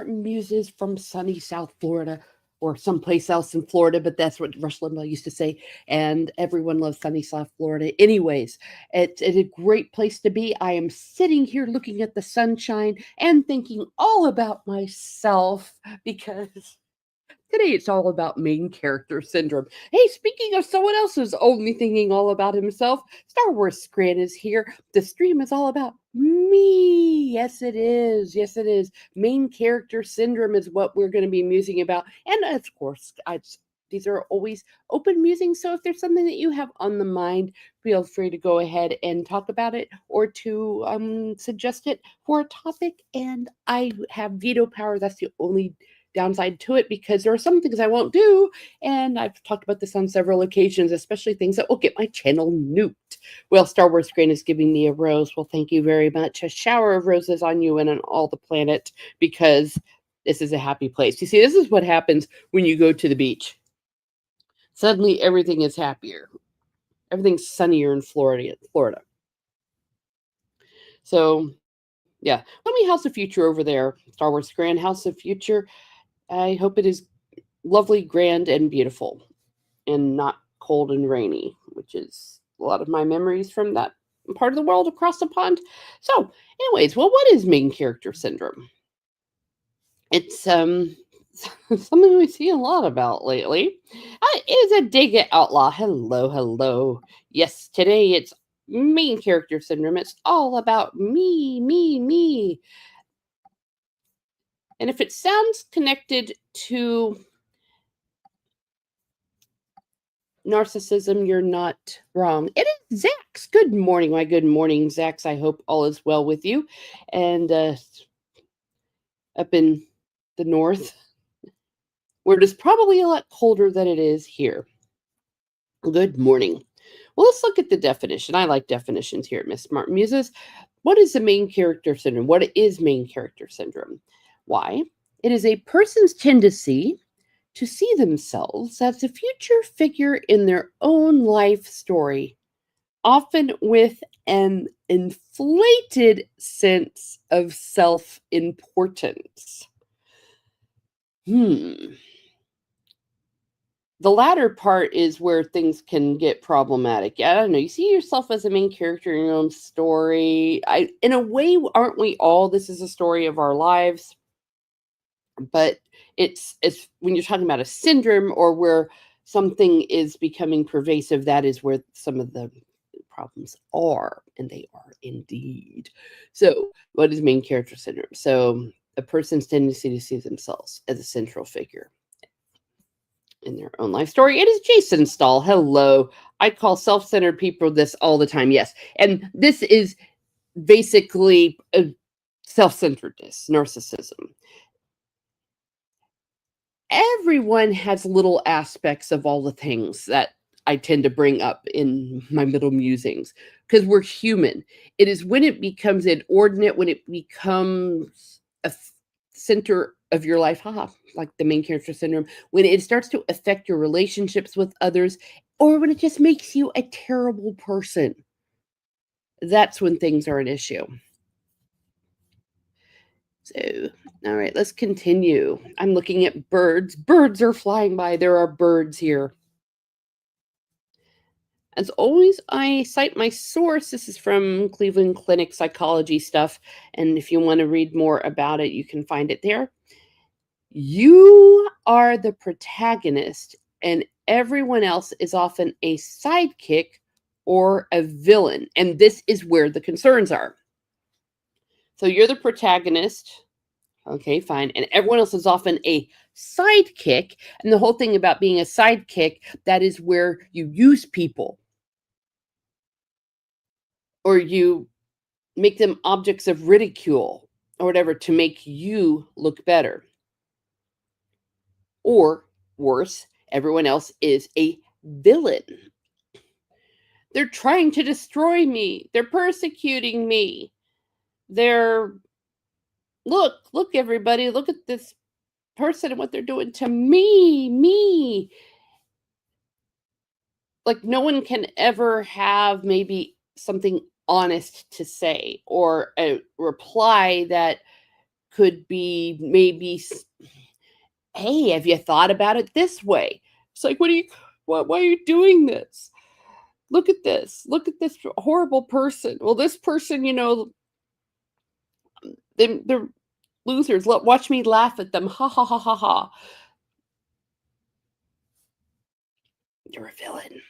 muses from sunny South Florida or someplace else in Florida, but that's what Rush Limbaugh used to say. And everyone loves sunny South Florida. Anyways, it's a great place to be. I am sitting here looking at the sunshine and thinking all about myself because today it's all about main character syndrome. Hey, speaking of someone else who's only thinking all about himself, Star Wars Scran is here. The stream is all about me. Yes, it is. Yes, it is. Main character syndrome is what we're going to be musing about. And of course, these are always open musings. So if there's something that you have on the mind, feel free to go ahead and talk about it or to suggest it for a topic. And I have veto power. That's the only downside to it because there are some things I won't do. And I've talked about this on several occasions, especially things that will get my channel nuked. Well, Star Wars Grain is giving me a rose. Well, thank you very much. A shower of roses on you and on all the planet because this is a happy place. You see, this is what happens when you go to the beach. Suddenly everything is happier. Everything's sunnier in Florida. So, yeah. Let me House of Future over there. Star Wars Grand House of Future. I hope it is lovely, grand, and beautiful, and not cold and rainy, which is a lot of my memories from that part of the world across the pond. So, anyways, well, what is main character syndrome? It's something we see a lot about lately. It is a dig at outlaw. Hello, hello. Yes, today it's main character syndrome. It's all about me, me, me. And if it sounds connected to narcissism, you're not wrong. It is Zax. Good morning, my good morning, Zax. I hope all is well with you. And up in the north, where it is probably a lot colder than it is here. Good morning. Well, let's look at the definition. I like definitions here at Miss Smart Muses. What is the main character syndrome? What is main character syndrome? Why? It is a person's tendency to see themselves as a future figure in their own life story, often with an inflated sense of self importance. The latter part is where things can get problematic. I don't know. You see yourself as a main character in your own story. In a way, aren't we all? This is a story of our lives. But it's when you're talking about a syndrome or where something is becoming pervasive, that is where some of the problems are, and they are indeed. So, what is main character syndrome? So, a person's tendency to see themselves as a central figure in their own life story. It is Jason Stahl. Hello. I call self-centered people this all the time. Yes. And this is basically a self-centeredness, narcissism. Everyone has little aspects of all the things that I tend to bring up in my middle musings because we're human. It is when it becomes inordinate, when it becomes a center of your life, like the main character syndrome, when it starts to affect your relationships with others, or when it just makes you a terrible person. That's when things are an issue. So, all right, let's continue. I'm looking at birds. Birds are flying by. There are birds here. As always, I cite my source. This is from Cleveland Clinic Psychology stuff. And if you want to read more about it, you can find it there. You are the protagonist, and everyone else is often a sidekick or a villain. And this is where the concerns are. So you're the protagonist. Okay, fine. And everyone else is often a sidekick. And the whole thing about being a sidekick, that is where you use people or you make them objects of ridicule or whatever to make you look better. Or worse, everyone else is a villain. They're trying to destroy me. They're persecuting me. They're, look, everybody, look at this person and what they're doing to me. Like, no one can ever have maybe something honest to say or a reply that could be maybe, hey, have you thought about it this way? It's like, why are you doing this? Look at this. Look at this horrible person. Well, this person, they're losers. Watch me laugh at them. Ha ha ha ha ha. You're a villain.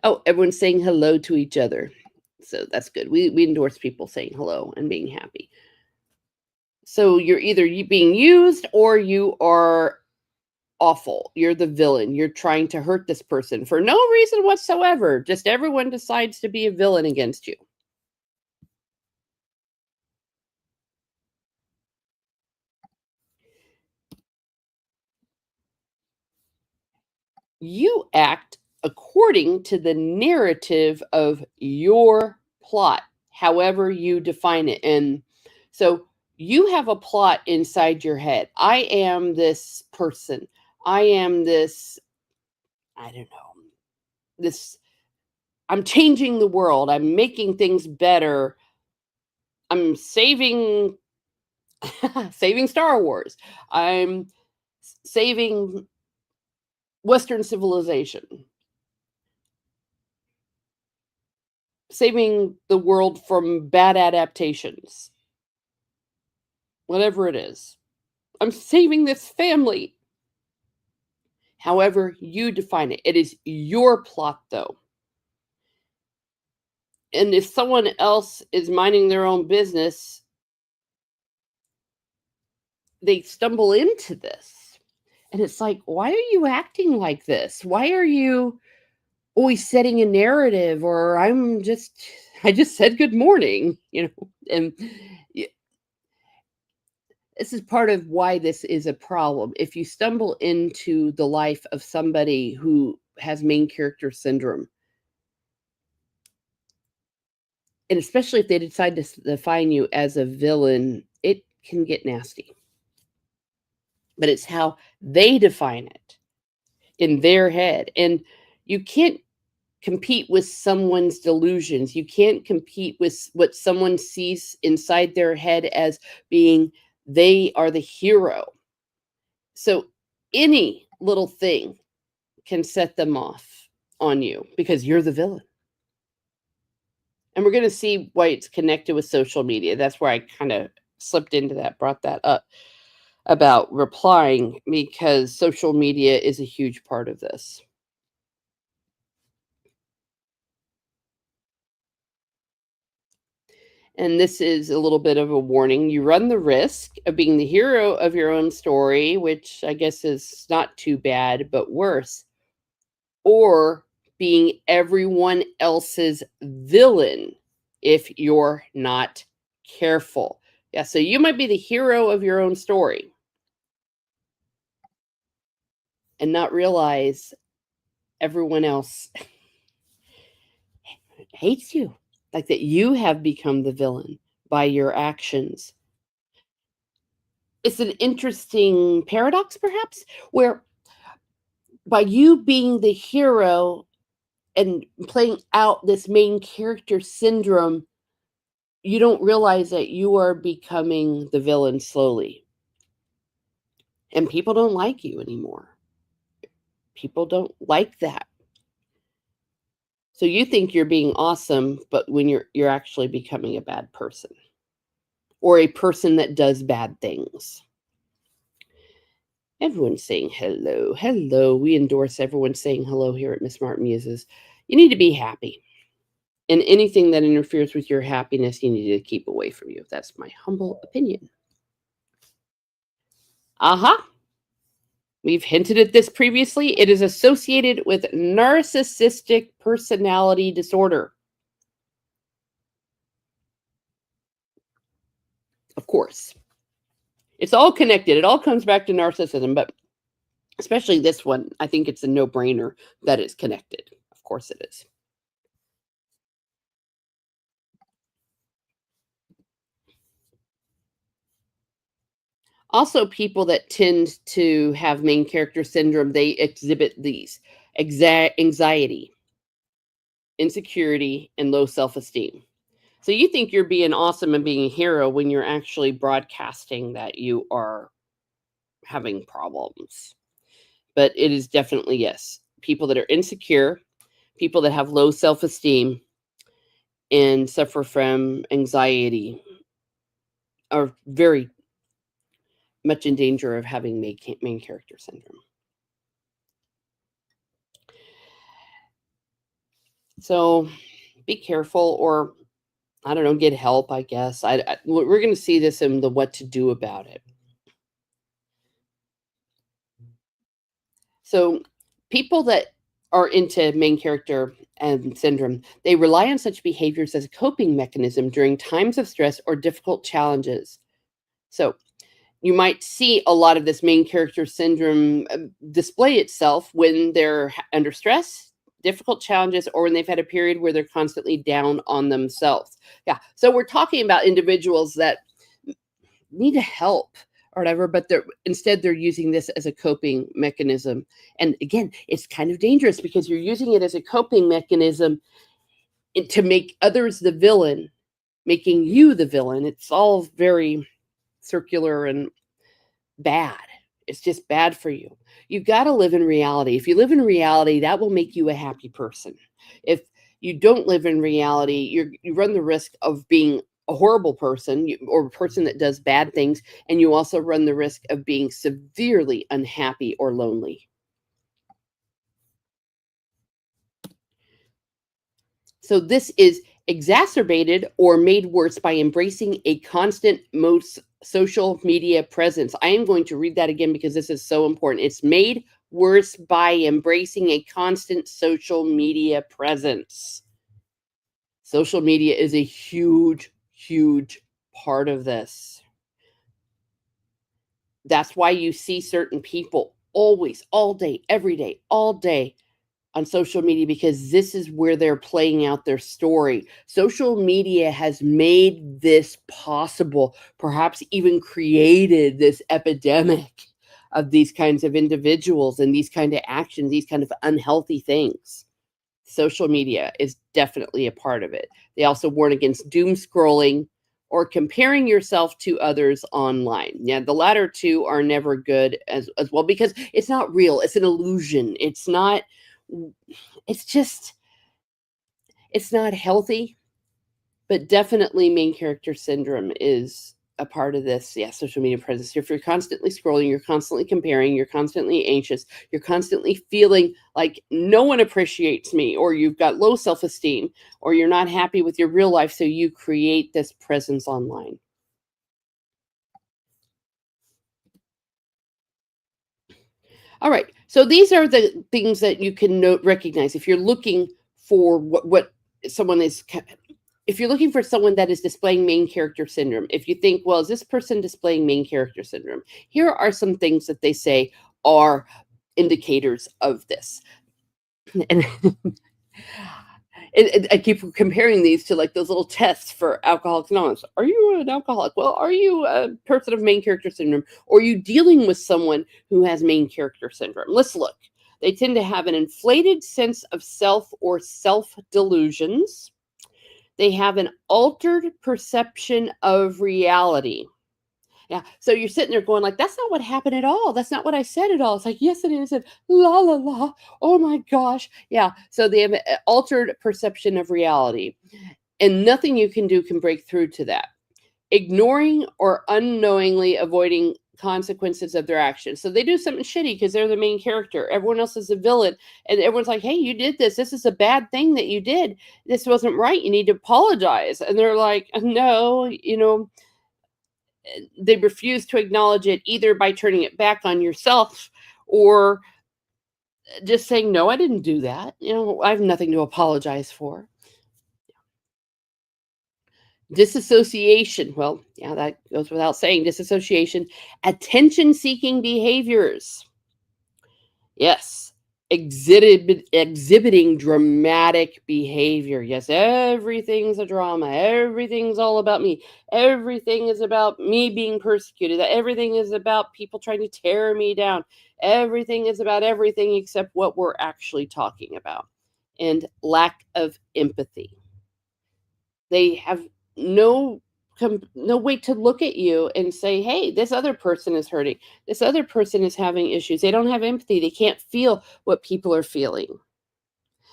Oh, everyone's saying hello to each other. So that's good. We endorse people saying hello and being happy. So you're either being used or you are awful. You're the villain. You're trying to hurt this person for no reason whatsoever. Just everyone decides to be a villain against you. You act according to the narrative of your plot, however you define it. And so you have a plot inside your head. I am this person. I am this, I don't know, this, I'm changing the world. I'm making things better. I'm saving Star Wars. I'm saving Western civilization. Saving the world from bad adaptations. Whatever it is. I'm saving this family. However you define it. It is your plot, though. And if someone else is minding their own business, they stumble into this. And it's like, why are you acting like this? Why are you always setting a narrative? Or I just said good morning, and this is part of why this is a problem. If you stumble into the life of somebody who has main character syndrome, and especially if they decide to define you as a villain, it can get nasty. But it's how they define it in their head. And you can't compete with someone's delusions. You can't compete with what someone sees inside their head as being they are the hero. So any little thing can set them off on you because you're the villain. And we're going to see why it's connected with social media. That's where I kind of slipped into that, brought that up about replying, because social media is a huge part of this. And this is a little bit of a warning. You run the risk of being the hero of your own story, which I guess is not too bad, but worse, or being everyone else's villain if you're not careful. Yeah, so you might be the hero of your own story and not realize everyone else hates you, like that you have become the villain by your actions. It's an interesting paradox, perhaps, where by you being the hero and playing out this main character syndrome, you don't realize that you are becoming the villain slowly. And people don't like you anymore. People don't like that. So you think you're being awesome, but when you're actually becoming a bad person or a person that does bad things. Everyone's saying hello. Hello. We endorse everyone saying hello here at Miss Smart Muses. You need to be happy. And anything that interferes with your happiness, you need to keep away from you. That's my humble opinion. Aha. We've hinted at this previously. It is associated with narcissistic personality disorder. Of course. It's all connected. It all comes back to narcissism, but especially this one, I think it's a no-brainer that it's connected. Of course it is. Also, people that tend to have main character syndrome, they exhibit these anxiety, insecurity, and low self esteem. So you think you're being awesome and being a hero when you're actually broadcasting that you are having problems. But it is definitely, yes, people that are insecure, people that have low self esteem and suffer from anxiety are very much in danger of having main character syndrome. So be careful, or I don't know, get help, I guess. We're going to see this in the what to do about it. So people that are into main character and syndrome, they rely on such behaviors as a coping mechanism during times of stress or difficult challenges. So you might see a lot of this main character syndrome display itself when they're under stress, difficult challenges, or when they've had a period where they're constantly down on themselves. Yeah. So we're talking about individuals that need help or whatever, but they're using this as a coping mechanism. And again, it's kind of dangerous because you're using it as a coping mechanism to make others the villain, making you the villain. It's all very circular and bad. It's just bad for you. You've got to live in reality. If you live in reality, that will make you a happy person. If you don't live in reality, you run the risk of being a horrible person, or a person that does bad things, and you also run the risk of being severely unhappy or lonely. So this is exacerbated or made worse by embracing a constant most social media presence. I am going to read that again because this is so important. It's made worse by embracing a constant social media presence. Social media is a huge, huge part of this. That's why you see certain people always, all day, all day on social media, because this is where they're playing out their story. Social media has made this possible, perhaps even created this epidemic of these kinds of individuals and these kind of actions, these kind of unhealthy things. Social media is definitely a part of it. They also warn against doom scrolling or comparing yourself to others online. Yeah, the latter two are never good as well, because it's not real. It's an illusion. It's just, it's not healthy, but definitely main character syndrome is a part of this. Yeah, social media presence. If you're constantly scrolling, you're constantly comparing, you're constantly anxious, you're constantly feeling like no one appreciates me, or you've got low self-esteem, or you're not happy with your real life, so you create this presence online. All right. So these are the things that you can recognize if you're looking for what someone is. If you're looking for someone that is displaying main character syndrome, if you think, well, is this person displaying main character syndrome? Here are some things that they say are indicators of this. And I keep comparing these to like those little tests for Alcoholics Anonymous. Are you an alcoholic? Well, are you a person of main character syndrome? Or are you dealing with someone who has main character syndrome? Let's look. They tend to have an inflated sense of self or self delusions. They have an altered perception of reality. Yeah. So you're sitting there going like, that's not what happened at all. That's not what I said at all. It's like, yes, it is. And la, la, la. Oh my gosh. Yeah. So they have an altered perception of reality, and nothing you can do can break through to that. Ignoring or unknowingly avoiding consequences of their actions. So they do something shitty because they're the main character. Everyone else is a villain. And everyone's like, hey, you did this. This is a bad thing that you did. This wasn't right. You need to apologize. And they're like, no, they refuse to acknowledge it, either by turning it back on yourself or just saying, no, I didn't do that. I have nothing to apologize for. Disassociation. Well, yeah, that goes without saying. Disassociation, attention seeking behaviors. Yes. Exhibiting dramatic behavior. Yes, everything's a drama. Everything's all about me. Everything is about me being persecuted. Everything is about people trying to tear me down. Everything is about everything except what we're actually talking about. and lack of empathy. They have no no way to look at you and say, "Hey, this other person is hurting. This other person is having issues." They don't have empathy. They can't feel what people are feeling.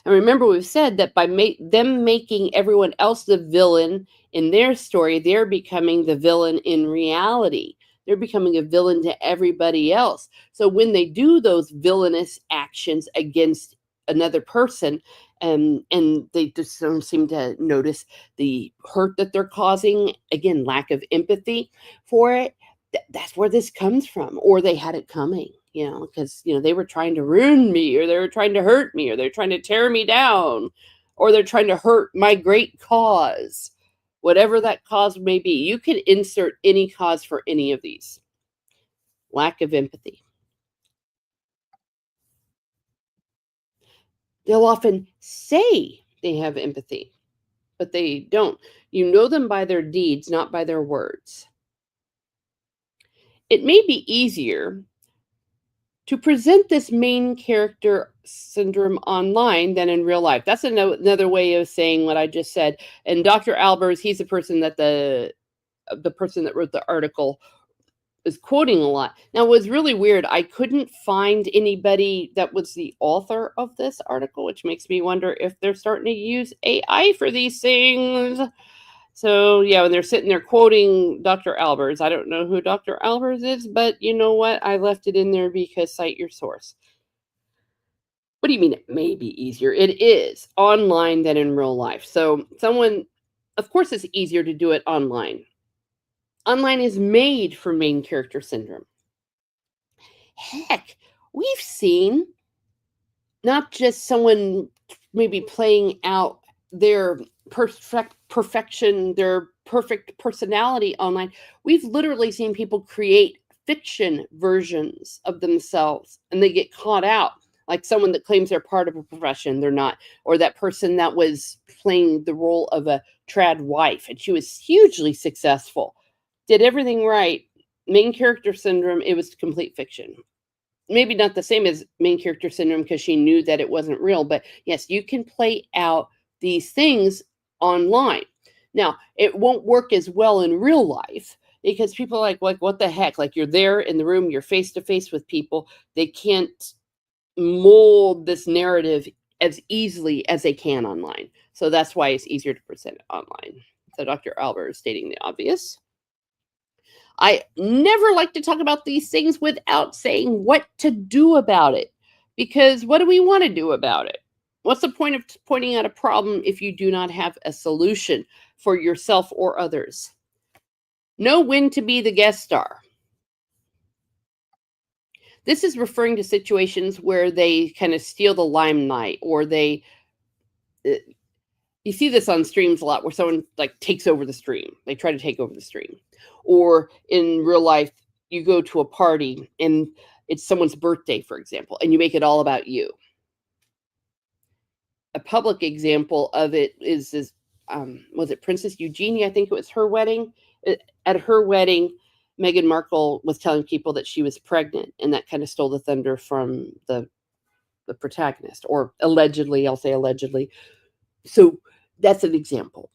And remember, we've said that by them making everyone else the villain in their story, they're becoming the villain in reality. They're becoming a villain to everybody else. So when they do those villainous actions against another person, and they just don't seem to notice the hurt that they're causing, again, lack of empathy for it, that's where this comes from, or they had it coming, because they were trying to ruin me, or they were trying to hurt me, or they're trying to tear me down, or they're trying to hurt my great cause. Whatever that cause may be, you can insert any cause for any of these. Lack of empathy. They'll often say they have empathy, but they don't. You know them by their deeds, not by their words. It may be easier to present this main character syndrome online than in real life. That's another way of saying what I just said. And Dr. Albers, he's the person that the person that wrote the article is quoting a lot. Now, it was really weird. I couldn't find anybody that was the author of this article, which makes me wonder if they're starting to use AI for these things. So, yeah, when they're sitting there quoting Dr. Albers, I don't know who Dr. Albers is, but you know what? I left it in there because cite your source. What do you mean it may be easier? It is online than in real life. So, of course, it's easier to do it online. Online is made for main character syndrome. Heck, we've seen not just someone maybe playing out their perfection, their perfect personality online. We've literally seen people create fiction versions of themselves and they get caught out. Like someone that claims they're part of a profession, they're not. Or that person that was playing the role of a trad wife and she was hugely successful, did everything right. Main character syndrome, it was complete fiction. Maybe not the same as main character syndrome because she knew that it wasn't real, but yes, you can play out these things online. Now, it won't work as well in real life because people are like what the heck? Like you're there in the room, you're face to face with people. They can't mold this narrative as easily as they can online. So that's why it's easier to present it online. So Dr. Albert is stating the obvious. I never like to talk about these things without saying what to do about it. Because what do we want to do about it? What's the point of pointing out a problem if you do not have a solution for yourself or others? Know when to be the guest star. This is referring to situations where they kind of steal the limelight or you see this on streams a lot where someone like takes over the stream. They try to take over the stream. Or in real life, you go to a party and it's someone's birthday, for example, and you make it all about you. A public example of it is was it Princess Eugenie? I think it was her wedding. At her wedding, Meghan Markle was telling people that she was pregnant, and that kind of stole the thunder from the protagonist, or allegedly, I'll say allegedly. So that's an example.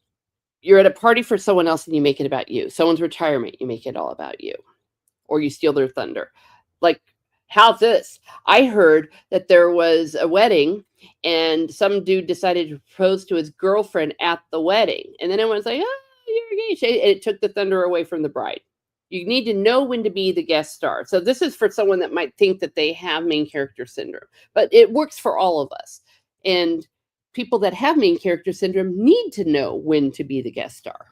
You're at a party for someone else and you make it about you. Someone's retirement, you make it all about you. Or you steal their thunder. Like, how's this? I heard that there was a wedding and some dude decided to propose to his girlfriend at the wedding. And then everyone's like, oh, you're engaged. And it took the thunder away from the bride. You need to know when to be the guest star. So this is for someone that might think that they have main character syndrome, but it works for all of us. And people that have main character syndrome need to know when to be the guest star.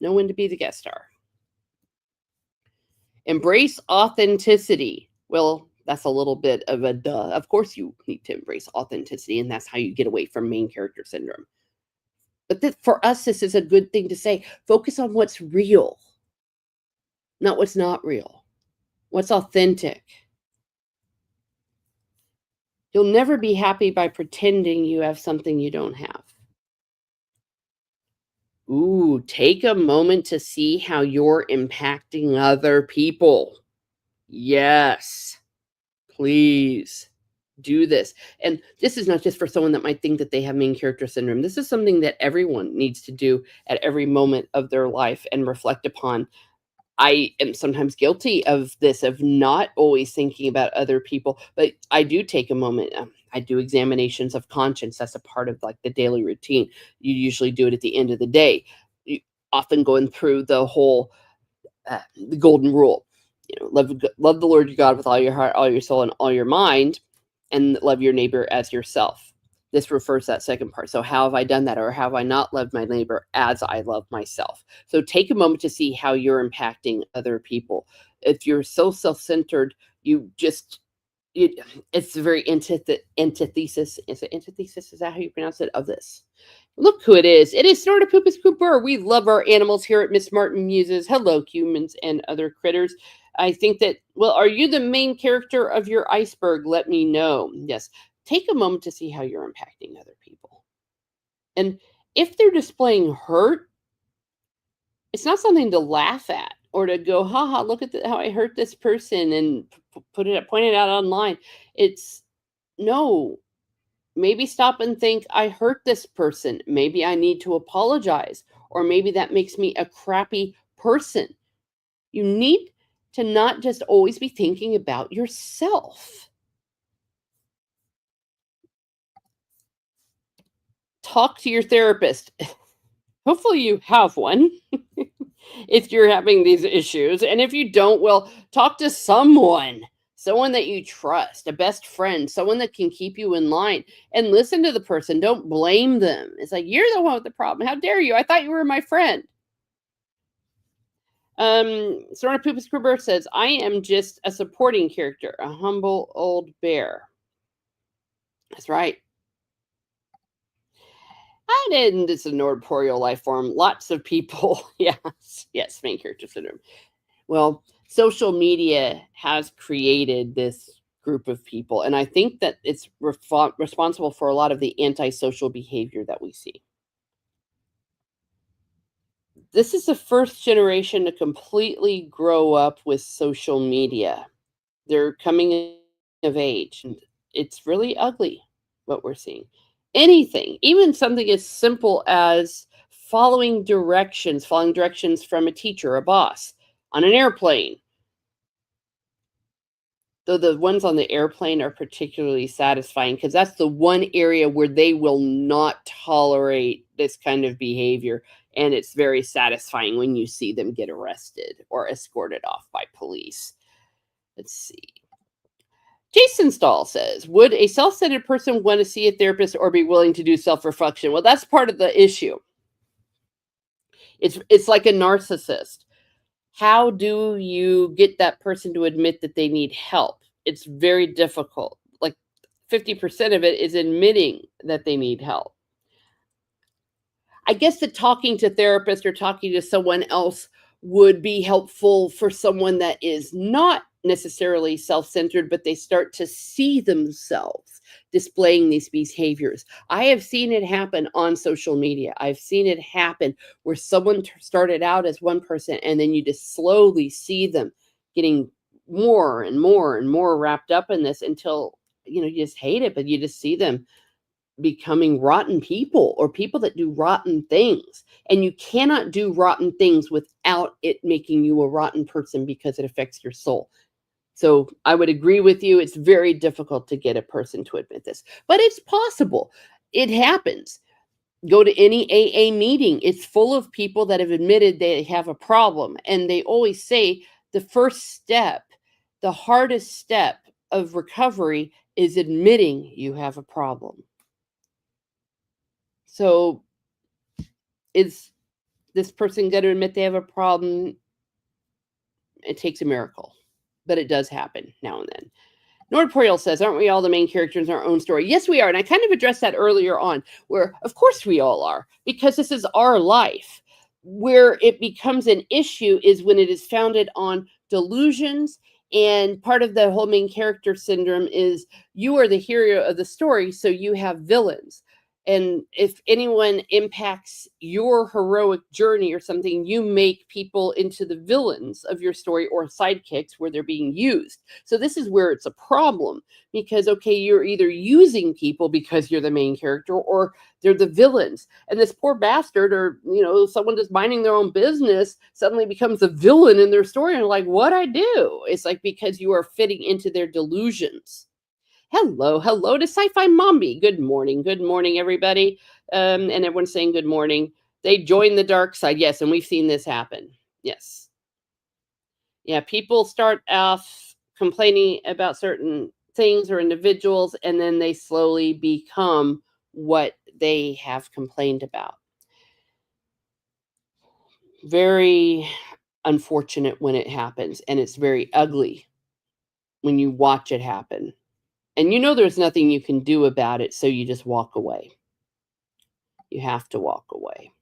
Know when to be the guest star. Embrace authenticity. Well, that's a little bit of a duh. Of course you need to embrace authenticity, and that's how you get away from main character syndrome. But for us, this is a good thing to say. Focus on what's real, not what's not real. What's authentic. You'll never be happy by pretending you have something you don't have. Ooh, take a moment to see how you're impacting other people. Yes, please do this. And this is not just for someone that might think that they have main character syndrome. This is something that everyone needs to do at every moment of their life and reflect upon. I am sometimes guilty of this, of not always thinking about other people, but I do take a moment. I do examinations of conscience. That's a part of like the daily routine. You usually do it at the end of the day. You often going through the golden rule. Love the Lord your God with all your heart, all your soul, and all your mind, and love your neighbor as yourself. This refers to that second part. So how have I done that, or have I not loved my neighbor as I love myself? So take a moment to see how you're impacting other people. If you're so self-centered, it's a very antithesis. Is it antithesis? Is that how you pronounce it? Of this. Look who it is. It is Snorta Poopus Cooper. We love our animals here at Miss Martin Muses. Hello, humans and other critters. I think that, well, are you the main character of your iceberg? Let me know. Yes. Take a moment to see how you're impacting other people. And if they're displaying hurt, it's not something to laugh at or to go, haha, look at how I hurt this person and point it out online. It's no. Maybe stop and think, I hurt this person. Maybe I need to apologize. Or maybe that makes me a crappy person. You need to not just always be thinking about yourself. Talk to your therapist. Hopefully you have one if you're having these issues. And if you don't, well, talk to someone that you trust, a best friend, someone that can keep you in line, and listen to the person. Don't blame them. It's like, you're the one with the problem. How dare you? I thought you were my friend. Sorna Poopus Gruber says, I am just a supporting character, a humble old bear. That's right. And it's a Nordporial life form. Lots of people. Yes, main character syndrome. Well, social media has created this group of people, and I think that it's responsible for a lot of the antisocial behavior that we see. This is the first generation to completely grow up with social media. They're coming of age, and it's really ugly what we're seeing. Anything, even something as simple as following directions from a teacher, a boss, on an airplane. Though the ones on the airplane are particularly satisfying because that's the one area where they will not tolerate this kind of behavior. And it's very satisfying when you see them get arrested or escorted off by police. Let's see. Jason Stahl says, would a self-centered person want to see a therapist or be willing to do self-reflection? Well, that's part of the issue. It's like a narcissist. How do you get that person to admit that they need help? It's very difficult. Like 50% of it is admitting that they need help. I guess that talking to therapists or talking to someone else would be helpful for someone that is not necessarily self-centered, but they start to see themselves displaying these behaviors. I have seen it happen on social media. I've seen it happen where someone started out as one person, and then you just slowly see them getting more and more and more wrapped up in this until, you just hate it, but you just see them becoming rotten people or people that do rotten things. And you cannot do rotten things without it making you a rotten person because it affects your soul. So I would agree with you. It's very difficult to get a person to admit this, but it's possible. It happens. Go to any AA meeting. It's full of people that have admitted they have a problem. And they always say the first step, the hardest step of recovery is admitting you have a problem. So is this person going to admit they have a problem? It takes a miracle, but it does happen now and then. Nordporial says, aren't we all the main characters in our own story? Yes, we are. And I kind of addressed that earlier on, where of course we all are, because this is our life. Where it becomes an issue is when it is founded on delusions. And part of the whole main character syndrome is you are the hero of the story, so you have villains. And if anyone impacts your heroic journey or something, you make people into the villains of your story or sidekicks where they're being used. So this is where it's a problem because, okay, you're either using people because you're the main character or they're the villains. And this poor bastard or, someone just minding their own business suddenly becomes a villain in their story. And like, what I do? It's like because you are fitting into their delusions. Hello, hello to Sci-Fi Mombi. Good morning, everybody. And everyone's saying good morning. They join the dark side. Yes, and we've seen this happen. Yes. Yeah, people start off complaining about certain things or individuals, and then they slowly become what they have complained about. Very unfortunate when it happens, and it's very ugly when you watch it happen. And there's nothing you can do about it, so you just walk away. You have to walk away.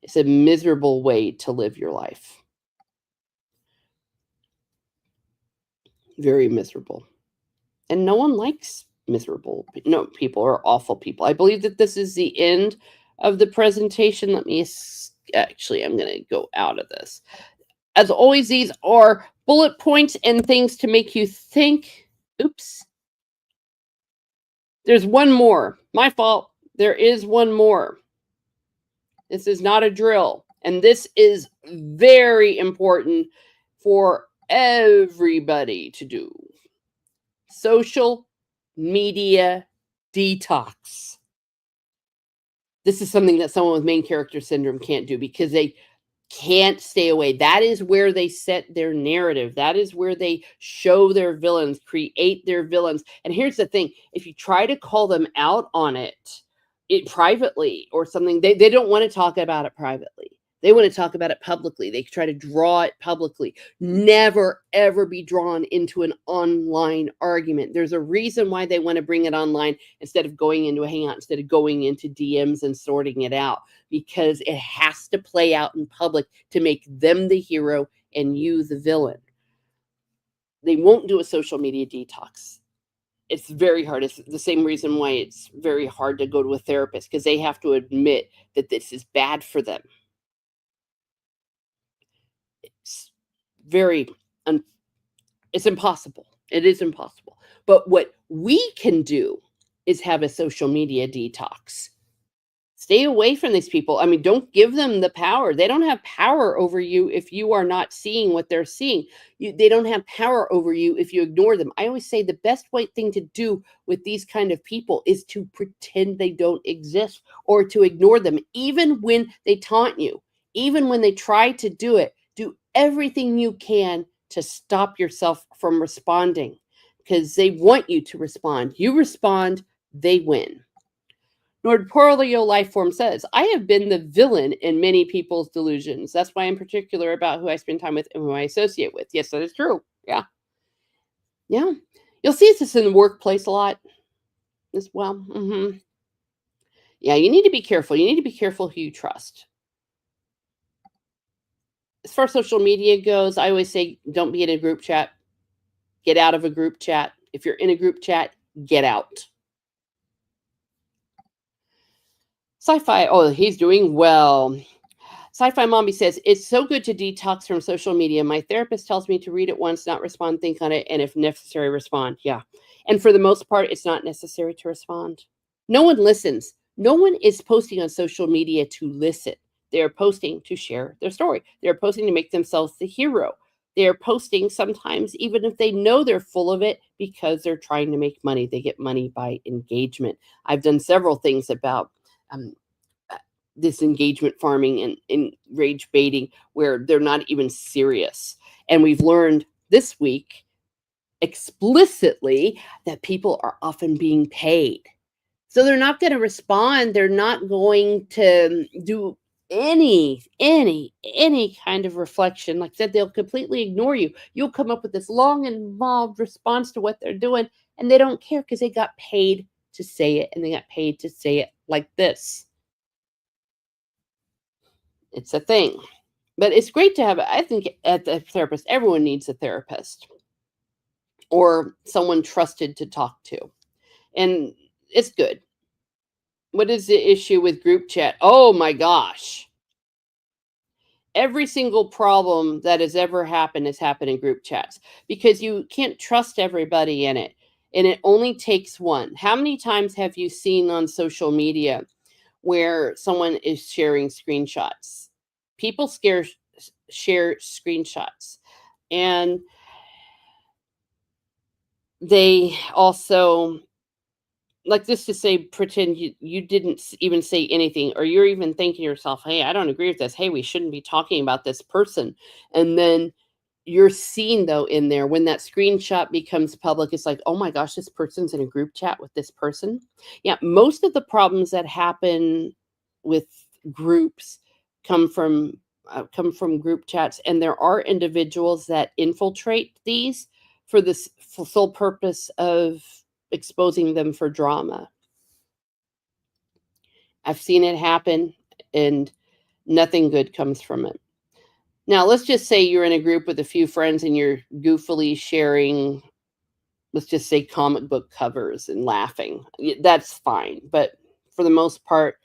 It's a miserable way to live your life. Very miserable. And no one likes miserable people or awful people. I believe that this is the end of the presentation. Actually, I'm going to go out of this. As always, these are bullet points and things to make you think. Oops. There's one more. My fault. There is one more. This is not a drill. And this is very important for everybody to do. Social media detox. This is something that someone with main character syndrome can't do because they can't stay away. That is where they set their narrative. That is where they show their villains, create their villains. And here's the thing, if you try to call them out on it privately or something, they don't want to talk about it privately. They want to talk about it publicly. They try to draw it publicly. Never, ever be drawn into an online argument. There's a reason why they want to bring it online instead of going into a hangout, instead of going into DMs and sorting it out, because it has to play out in public to make them the hero and you the villain. They won't do a social media detox. It's very hard. It's the same reason why it's very hard to go to a therapist, because they have to admit that this is bad for them. It's very, it's impossible. It is impossible. But what we can do is have a social media detox. Stay away from these people. I mean, don't give them the power. They don't have power over you if you are not seeing what they're seeing. They don't have power over you if you ignore them. I always say the best thing to do with these kind of people is to pretend they don't exist or to ignore them, even when they taunt you, even when they try to do it. Do everything you can to stop yourself from responding, because they want you to respond. You respond, they win. Nordporolio Lifeform says, I have been the villain in many people's delusions. That's why I'm particular about who I spend time with and who I associate with. Yes, that is true. Yeah. Yeah. You'll see this in the workplace a lot as well. Mm-hmm. Yeah, you need to be careful. You need to be careful who you trust. As far as social media goes, I always say don't be in a group chat. Get out of a group chat. If you're in a group chat, get out. Sci-Fi, oh, he's doing well. Sci-Fi Mommy says, it's so good to detox from social media. My therapist tells me to read it once, not respond, think on it, and if necessary, respond. Yeah. And for the most part, it's not necessary to respond. No one listens. No one is posting on social media to listen. They are posting to share their story. They're posting to make themselves the hero. They're posting sometimes even if they know they're full of it because they're trying to make money. They get money by engagement. I've done several things about this engagement farming and rage baiting where they're not even serious. And we've learned this week explicitly that people are often being paid. So they're not going to respond. They're not going to do any kind of reflection. Like I said, they'll completely ignore you. You'll come up with this long, involved response to what they're doing, and they don't care because they got paid to say it, and they got paid to say it like this. It's a thing. But it's great to have, I think, at the therapist, everyone needs a therapist or someone trusted to talk to. And it's good. What is the issue with group chat? Oh my gosh. Every single problem that has ever happened has happened in group chats because you can't trust everybody in it. And it only takes one. How many times have you seen on social media where someone is sharing screenshots? People share screenshots. And they also, like, just to say, pretend you didn't even say anything, or you're even thinking to yourself, hey, I don't agree with this. Hey, we shouldn't be talking about this person. And then you're seen, though, in there when that screenshot becomes public. It's like, oh my gosh, this person's in a group chat with this person. Yeah, most of the problems that happen with groups come from come from group chats, and there are individuals that infiltrate these for this sole purpose of exposing them for drama. I've seen it happen, and nothing good comes from it. Now, let's just say you're in a group with a few friends and you're goofily sharing, let's just say, comic book covers and laughing. That's fine. But for the most part,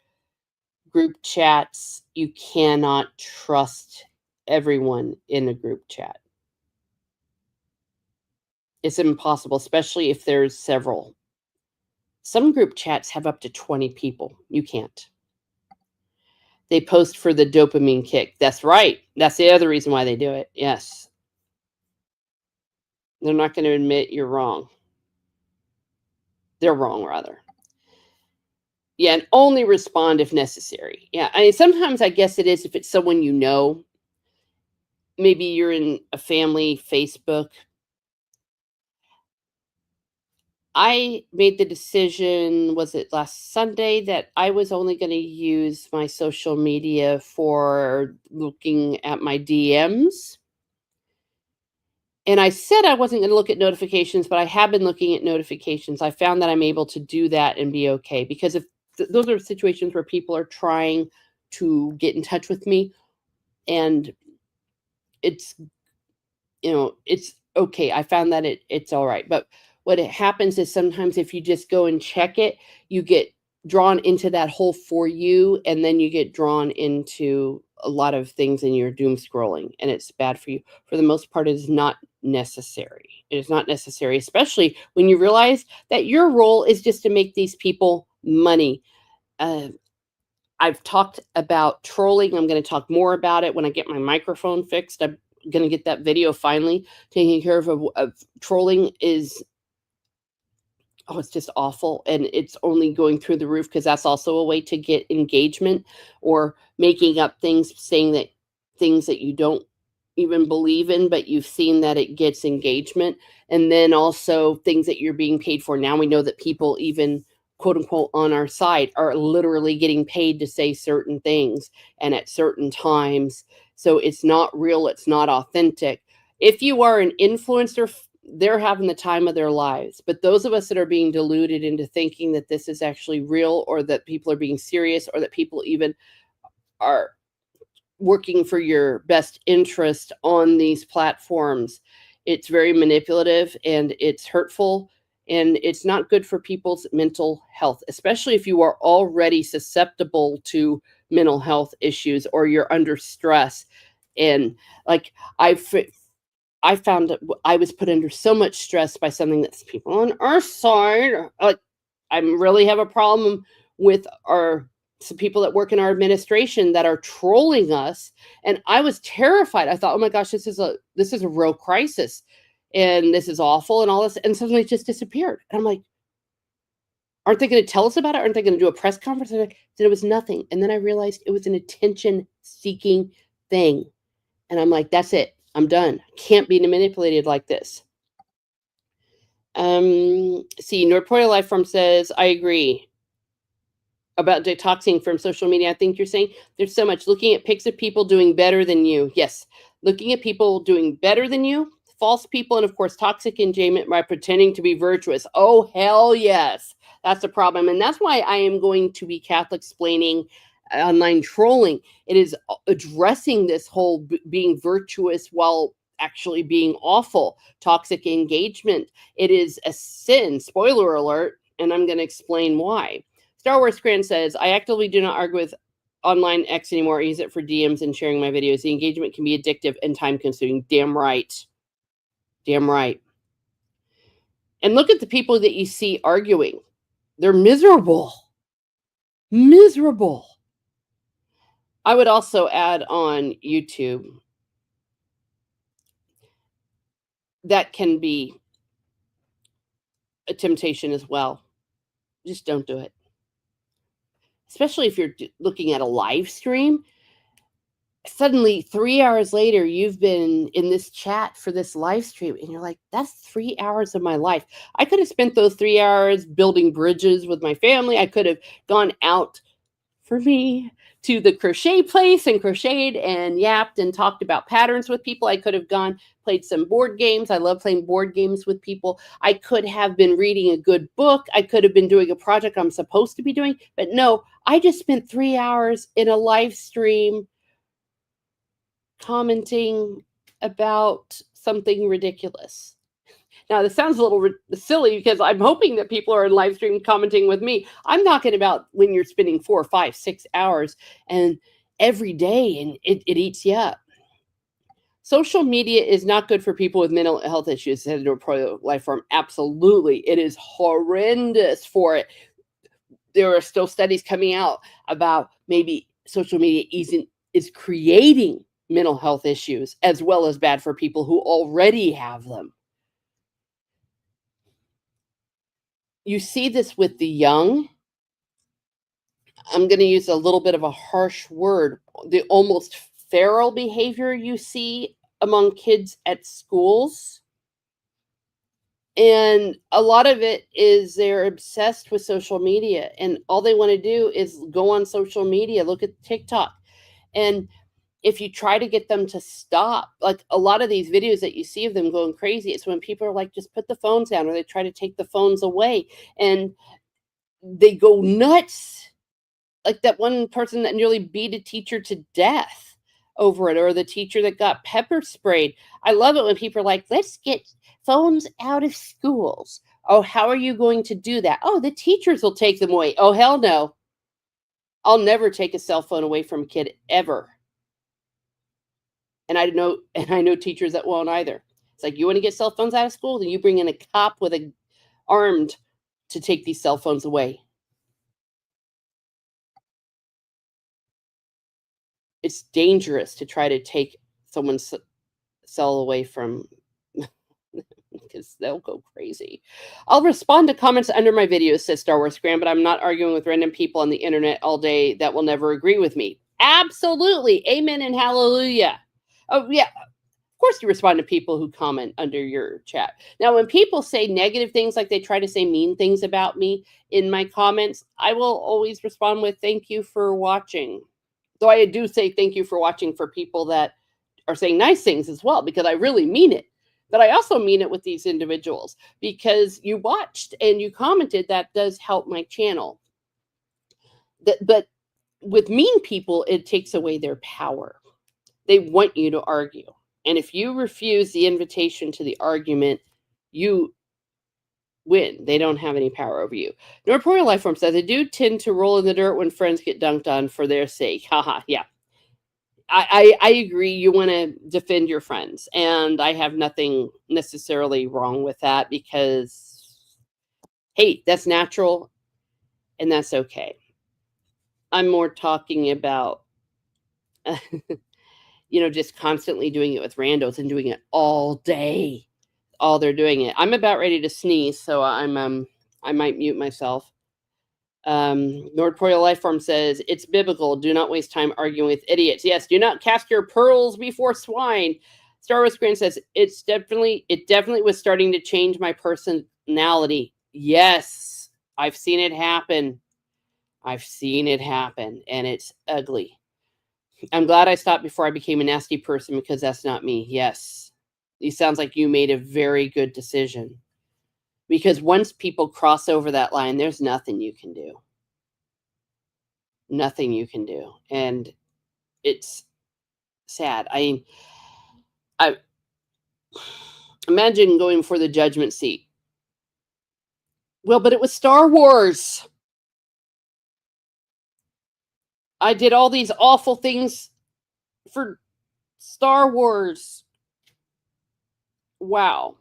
group chats, you cannot trust everyone in a group chat. It's impossible, especially if there's several. Some group chats have up to 20 people. You can't. They post for the dopamine kick. That's right. That's the other reason why they do it. Yes. They're not going to admit you're wrong. They're wrong, rather. Yeah, and only respond if necessary. Yeah, I mean, sometimes I guess it is if it's someone you know. Maybe you're in a family Facebook. I made the decision, was it last Sunday, that I was only going to use my social media for looking at my DMs. And I said I wasn't going to look at notifications, but I have been looking at notifications. I found that I'm able to do that and be okay because if those are situations where people are trying to get in touch with me, and it's it's okay. I found that it's all right. But what it happens is sometimes if you just go and check it, you get drawn into that whole for you, and then you get drawn into a lot of things and you're doom scrolling, and it's bad for you. For the most part, it is not necessary. It is not necessary, especially when you realize that your role is just to make these people money. Uh, I've talked about trolling. I'm going to talk more about it when I get my microphone fixed. I'm going to get that video finally taken care of trolling is, oh, it's just awful. And it's only going through the roof because that's also a way to get engagement, or making up things, saying that things that you don't even believe in, but you've seen that it gets engagement. And then also things that you're being paid for. Now we know that people, even quote unquote on our side, are literally getting paid to say certain things and at certain times. So it's not real, it's not authentic. If you are an influencer, they're having the time of their lives. But those of us that are being deluded into thinking that this is actually real, or that people are being serious, or that people even are working for your best interest on these platforms, it's very manipulative and it's hurtful, and it's not good for people's mental health, especially if you are already susceptible to mental health issues or you're under stress. And like, I found that I was put under so much stress by something that's people on our side. Like, I really have a problem with our some people that work in our administration that are trolling us, and I was terrified. I thought, oh my gosh, this is a real crisis, and this is awful, and all this, and suddenly it just disappeared. And I'm like, aren't they going to tell us about it? Aren't they going to do a press conference? And I said it was nothing, and then I realized it was an attention-seeking thing. And I'm like, that's it. I'm done. Can't be manipulated like this. See, North Point Life Farm says, I agree about detoxing from social media. I think you're saying there's so much looking at pics of people doing better than you. Yes, looking at people doing better than you, false people, and of course, toxic enjoyment by pretending to be virtuous. Oh, hell yes. That's a problem. And that's why I am going to be Catholic explaining online trolling. It is addressing this whole being virtuous while actually being awful, toxic engagement. It is a sin, spoiler alert, and I'm going to explain why. Star Wars Grand says, I actively do not argue with online X anymore. I use it for DMs and sharing my videos. The engagement can be addictive and time consuming. Damn right. Damn right. And look at the people that you see arguing. They're miserable. Miserable. I would also add on YouTube that can be a temptation as well. Just don't do it. Especially if you're looking at a live stream. Suddenly 3 hours later, you've been in this chat for this live stream, and you're like, that's 3 hours of my life. I could have spent those 3 hours building bridges with my family. I could have gone out, for me, to the crochet place and crocheted and yapped and talked about patterns with people. I could have gone, played some board games. I love playing board games with people. I could have been reading a good book. I could have been doing a project I'm supposed to be doing. But no, I just spent 3 hours in a live stream commenting about something ridiculous. Now, this sounds a little silly because I'm hoping that people are in live stream commenting with me. I'm talking about when you're spending 4, 5, 6 hours and every day, and it eats you up. Social media is not good for people with mental health issues, said a pro-life form. Absolutely. It is horrendous for it. There are still studies coming out about maybe social media is creating mental health issues as well as bad for people who already have them. You see this with the young. I'm going to use a little bit of a harsh word. The almost feral behavior you see among kids at schools. And a lot of it is they're obsessed with social media, and all they want to do is go on social media, look at TikTok. And if you try to get them to stop, like a lot of these videos that you see of them going crazy, it's when people are like, just put the phones down, or they try to take the phones away and they go nuts. Like that one person that nearly beat a teacher to death over it, or the teacher that got pepper sprayed. I love it when people are like, let's get phones out of schools. Oh, how are you going to do that? Oh, the teachers will take them away. Oh, hell no. I'll never take a cell phone away from a kid ever. And I know teachers that won't either. It's like, you want to get cell phones out of school, then you bring in a cop with a armed to take these cell phones away. It's dangerous to try to take someone's cell away from because they'll go crazy. I'll respond to comments under my videos, says Star Wars Graham, but I'm not arguing with random people on the internet all day that will never agree with me. Absolutely. Amen and hallelujah. Oh, yeah. Of course, you respond to people who comment under your chat. Now, when people say negative things, like they try to say mean things about me in my comments, I will always respond with thank you for watching. Though I do say thank you for watching for people that are saying nice things as well, because I really mean it. But I also mean it with these individuals because you watched and you commented. That does help my channel. But with mean people, it takes away their power. They want you to argue. And if you refuse the invitation to the argument, you win. They don't have any power over you. Norporeal Lifeform says, I do tend to roll in the dirt when friends get dunked on for their sake. Haha, yeah. I agree. You want to defend your friends. And I have nothing necessarily wrong with that because, hey, that's natural and that's okay. I'm more talking about, just constantly doing it with randos and doing it all day. All they're doing it. I'm about ready to sneeze, so I might mute myself. Nordporeal Lifeform says it's biblical. Do not waste time arguing with idiots. Yes, do not cast your pearls before swine. Star Wars Grand says it definitely was starting to change my personality. Yes, I've seen it happen. I've seen it happen, and it's ugly. I'm glad I stopped before I became a nasty person because that's not me. Yes. It sounds like you made a very good decision. Because once people cross over that line, there's nothing you can do. Nothing you can do. And it's sad. I imagine going for the judgment seat. Well, but it was Star Wars. I did all these awful things for Star Wars. Wow.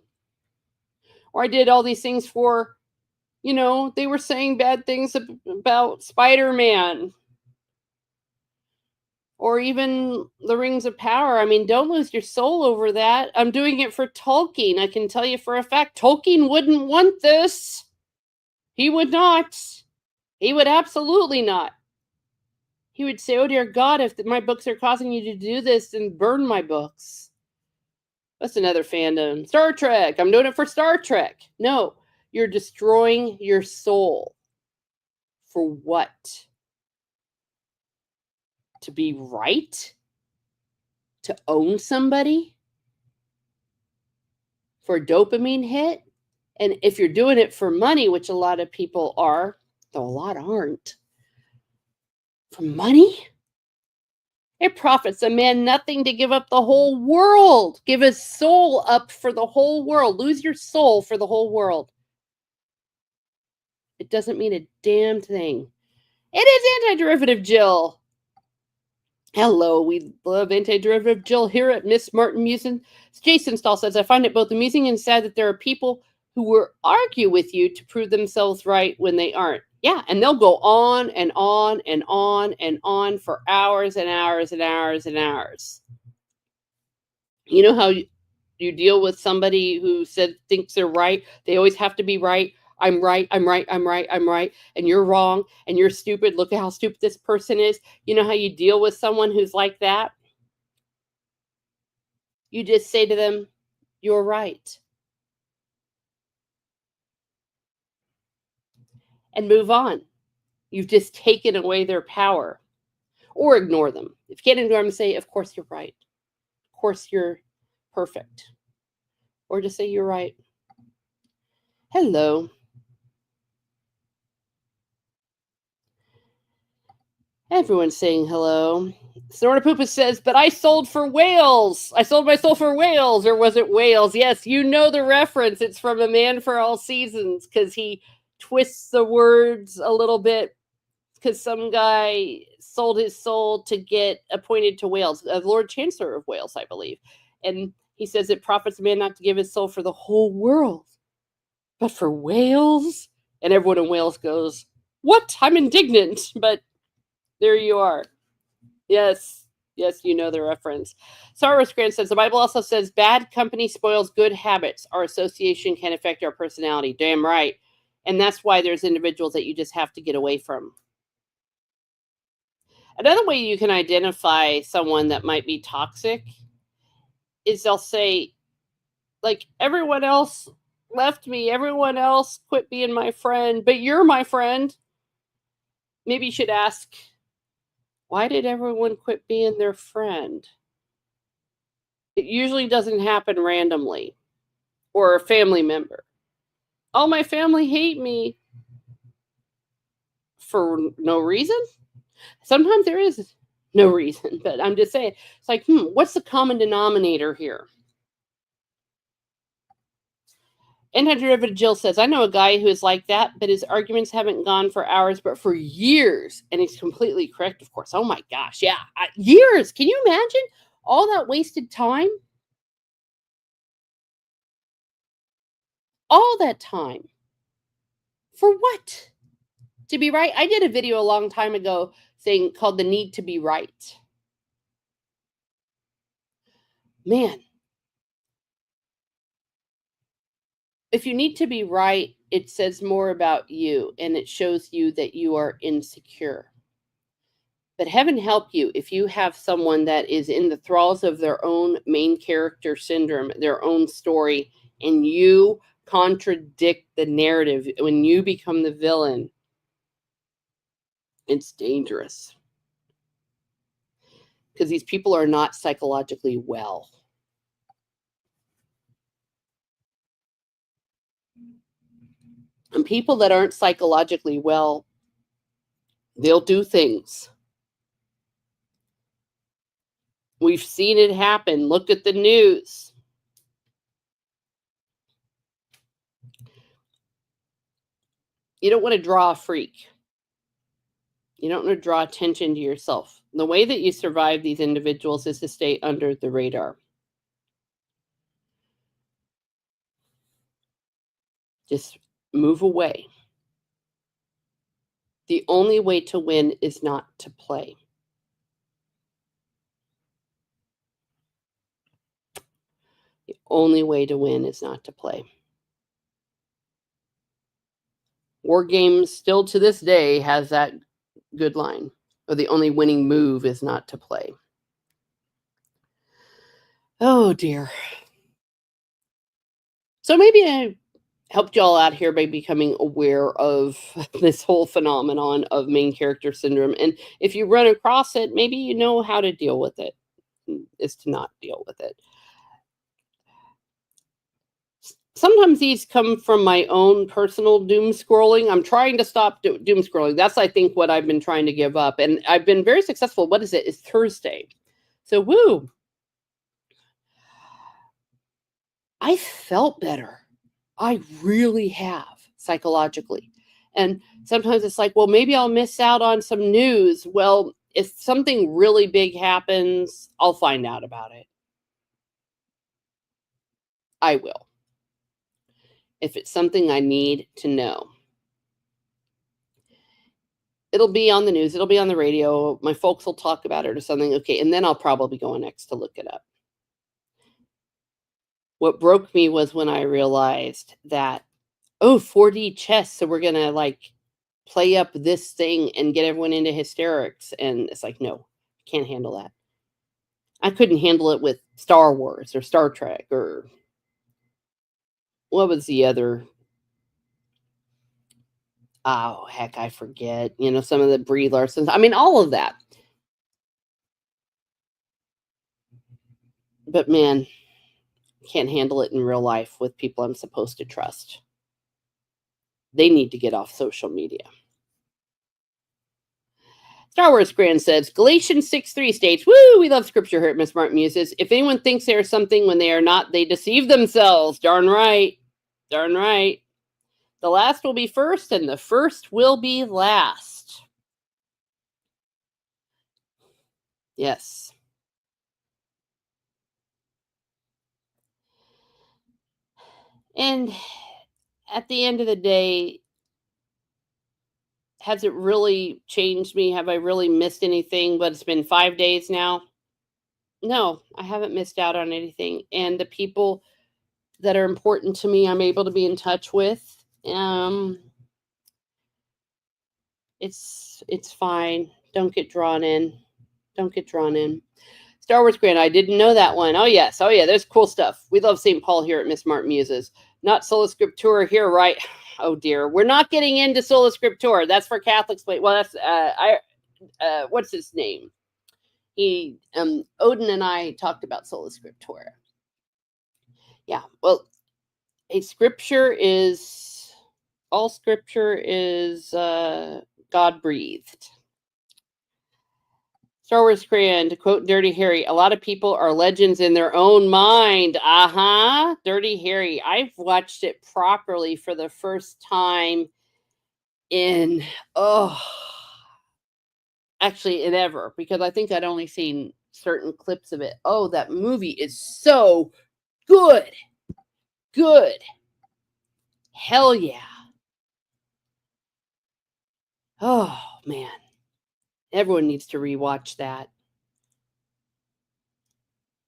Or I did all these things for, they were saying bad things about Spider-Man or even the Rings of Power. I mean, don't lose your soul over that. I'm doing it for Tolkien. I can tell you for a fact, Tolkien wouldn't want this. He would not. He would absolutely not. He would say, "Oh dear God, if my books are causing you to do this, then burn my books." That's another fandom. Star Trek. I'm doing it for Star Trek. No, you're destroying your soul. For what? To be right? To own somebody? For a dopamine hit? And if you're doing it for money, which a lot of people are, though a lot aren't, for money? It profits a man nothing to give up the whole world. Give his soul up for the whole world. Lose your soul for the whole world. It doesn't mean a damn thing. It is anti-derivative Jill. Hello, we love anti-derivative Jill here at Miss Martin Musing. Jason Stahl says, I find it both amusing and sad that there are people who will argue with you to prove themselves right when they aren't. Yeah, and they'll go on and on and on and on for hours and hours and hours and hours. You know how you deal with somebody who thinks they're right? They always have to be right. I'm right, I'm right, I'm right, I'm right, and you're wrong, and you're stupid. Look at how stupid this person is. You know how you deal with someone who's like that? You just say to them, you're right, and move on. You've just taken away their power. Or ignore them. If you can't ignore them, say, of course you're right. Of course you're perfect. Or just say, you're right. Hello. Everyone's saying hello. Snortapoopa says, but I sold for whales. I sold my soul for whales. Or was it whales? Yes, you know the reference. It's from A Man for All Seasons because he twists the words a little bit because some guy sold his soul to get appointed to Wales, Lord Chancellor of Wales, I believe. And he says it profits a man not to give his soul for the whole world, but for Wales. And everyone in Wales goes, what? I'm indignant. But there you are. Yes. Yes, you know the reference. Sarah Grant says the Bible also says bad company spoils good habits. Our association can affect our personality. Damn right. And that's why there's individuals that you just have to get away from. Another way you can identify someone that might be toxic is they'll say, like, everyone else left me, everyone else quit being my friend, but you're my friend. Maybe you should ask, why did everyone quit being their friend? It usually doesn't happen randomly or a family member. Oh, my family hate me for no reason. Sometimes there is no reason, but I'm just saying, it's like, what's the common denominator here? Anti-derivative Jill says, I know a guy who is like that, but his arguments haven't gone for hours, but for years. And he's completely correct, of course. Oh my gosh, yeah. Years. Can you imagine all that wasted time? All that time. For what? To be right? I did a video a long time ago called The Need to Be Right. Man, if you need to be right, it says more about you and it shows you that you are insecure. But heaven help you if you have someone that is in the thralls of their own main character syndrome, their own story, and you contradict the narrative. When you become the villain, it's dangerous. Because these people are not psychologically well. And people that aren't psychologically well, they'll do things. We've seen it happen. Look at the news. You don't want to draw a freak. You don't want to draw attention to yourself. The way that you survive these individuals is to stay under the radar. Just move away. The only way to win is not to play. The only way to win is not to play. War Games still to this day has that good line. Or the only winning move is not to play. Oh dear. So maybe I helped y'all out here by becoming aware of this whole phenomenon of main character syndrome. And if you run across it, maybe you know how to deal with it, is to not deal with it. Sometimes these come from my own personal doom scrolling. I'm trying to stop doom scrolling. That's, I think, what I've been trying to give up. And I've been very successful. What is it? It's Thursday. So, woo. I felt better. I really have psychologically. And sometimes it's like, well, maybe I'll miss out on some news. Well, if something really big happens, I'll find out about it. I will. If it's something I need to know, it'll be on the news, it'll be on the radio. My folks will talk about it or something. Okay. And then I'll probably go next to look it up. What broke me was when I realized that, oh, 4D chess. So we're going to like play up this thing and get everyone into hysterics. And it's like, no, can't handle that. I couldn't handle it with Star Wars or Star Trek or what was the other? Oh, heck, I forget. You know, some of the Brie Larsons. I mean, all of that. But man, can't handle it in real life with people I'm supposed to trust. They need to get off social media. Star Wars Grand says, Galatians 6:3 states, woo, we love scripture here at Miss Smart Muses. If anyone thinks they are something when they are not, they deceive themselves. Darn right. Darn right. The last will be first, and the first will be last. Yes. And at the end of the day, has it really changed me? Have I really missed anything? But it's been 5 days now. No, I haven't missed out on anything. And the people that are important to me, I'm able to be in touch with. It's fine. Don't get drawn in. Don't get drawn in. Star Wars Grand, I didn't know that one. Oh yes, oh yeah, there's cool stuff. We love St. Paul here at Miss Smart Muses. Not Sola Scriptura here, right? Oh dear, we're not getting into Sola Scriptura. That's for Catholics. Well, that's what's his name? He Odin and I talked about Sola Scriptura. Yeah, well, a scripture is all scripture is God breathed. Star Wars Grand, to quote Dirty Harry, a lot of people are legends in their own mind. Dirty Harry. I've watched it properly for the first time in, actually in ever, because I think I'd only seen certain clips of it. Oh, that movie is so good. Good. Hell yeah. Oh, man. Everyone needs to rewatch that.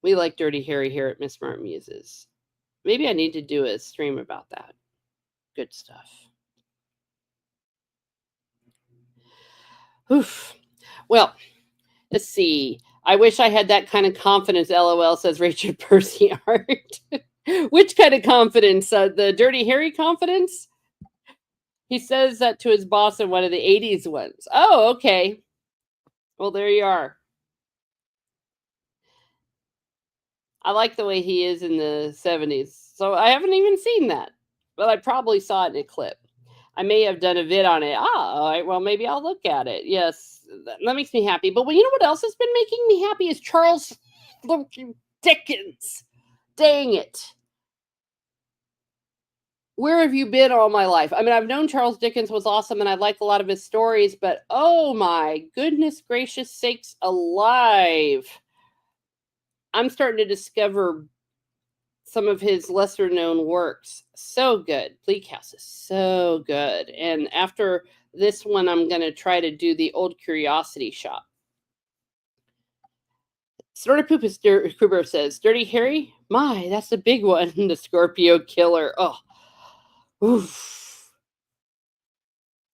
We like Dirty Harry here at Miss Smart Muses. Maybe I need to do a stream about that. Good stuff. Oof. Well, let's see. I wish I had that kind of confidence, LOL, says Rachel Percy Art. Which kind of confidence? The Dirty Harry confidence? He says that to his boss in one of the 80s ones. Oh, okay. Well, there you are. I like the way he is in the 70s. So I haven't even seen that. But I probably saw it in a clip. I may have done a vid on it. All right, well, maybe I'll look at it. Yes, that makes me happy. But you know what else has been making me happy is Charles Dickens. Dang it. Where have you been all my life? I mean, I've known Charles Dickens was awesome and I like a lot of his stories, but oh my goodness gracious sakes alive. I'm starting to discover some of his lesser known works. So good. Bleak House is so good. And after this one, I'm going to try to do the Old Curiosity Shop. Sort of Poop is Cooper says, Dirty Harry? My, that's the big one. The Scorpio Killer. Oh, oof.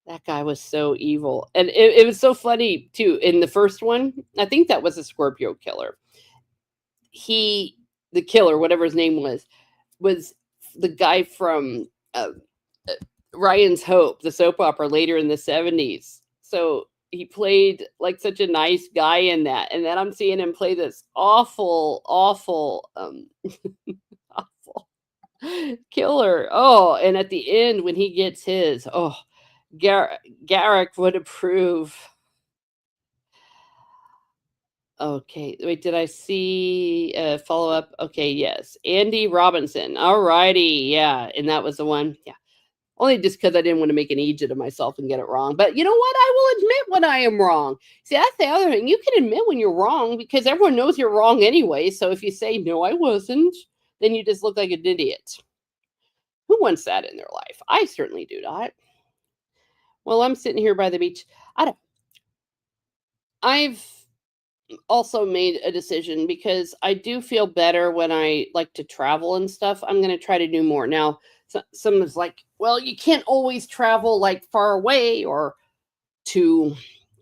That guy was so evil. And it was so funny, too. In the first one, I think that was a Scorpio Killer. The killer, whatever his name was the guy from Ryan's Hope, the soap opera later in the 70s. So he played like such a nice guy in that. And then I'm seeing him play this awful, awful, awful killer. Oh, and at the end when he gets his, oh, Garrick would approve. Okay, wait, did I see a follow up? Okay, yes. Andy Robinson. All righty. Yeah, and that was the one. Yeah. Only just because I didn't want to make an idiot of myself and get it wrong. But you know what? I will admit when I am wrong. See, that's the other thing. You can admit when you're wrong because everyone knows you're wrong anyway. So if you say, no, I wasn't, then you just look like an idiot. Who wants that in their life? I certainly do not. Well, I'm sitting here by the beach. I've also made a decision because I do feel better when I like to travel and stuff. I'm going to try to do more. Now, someone's like, well, you can't always travel like far away or to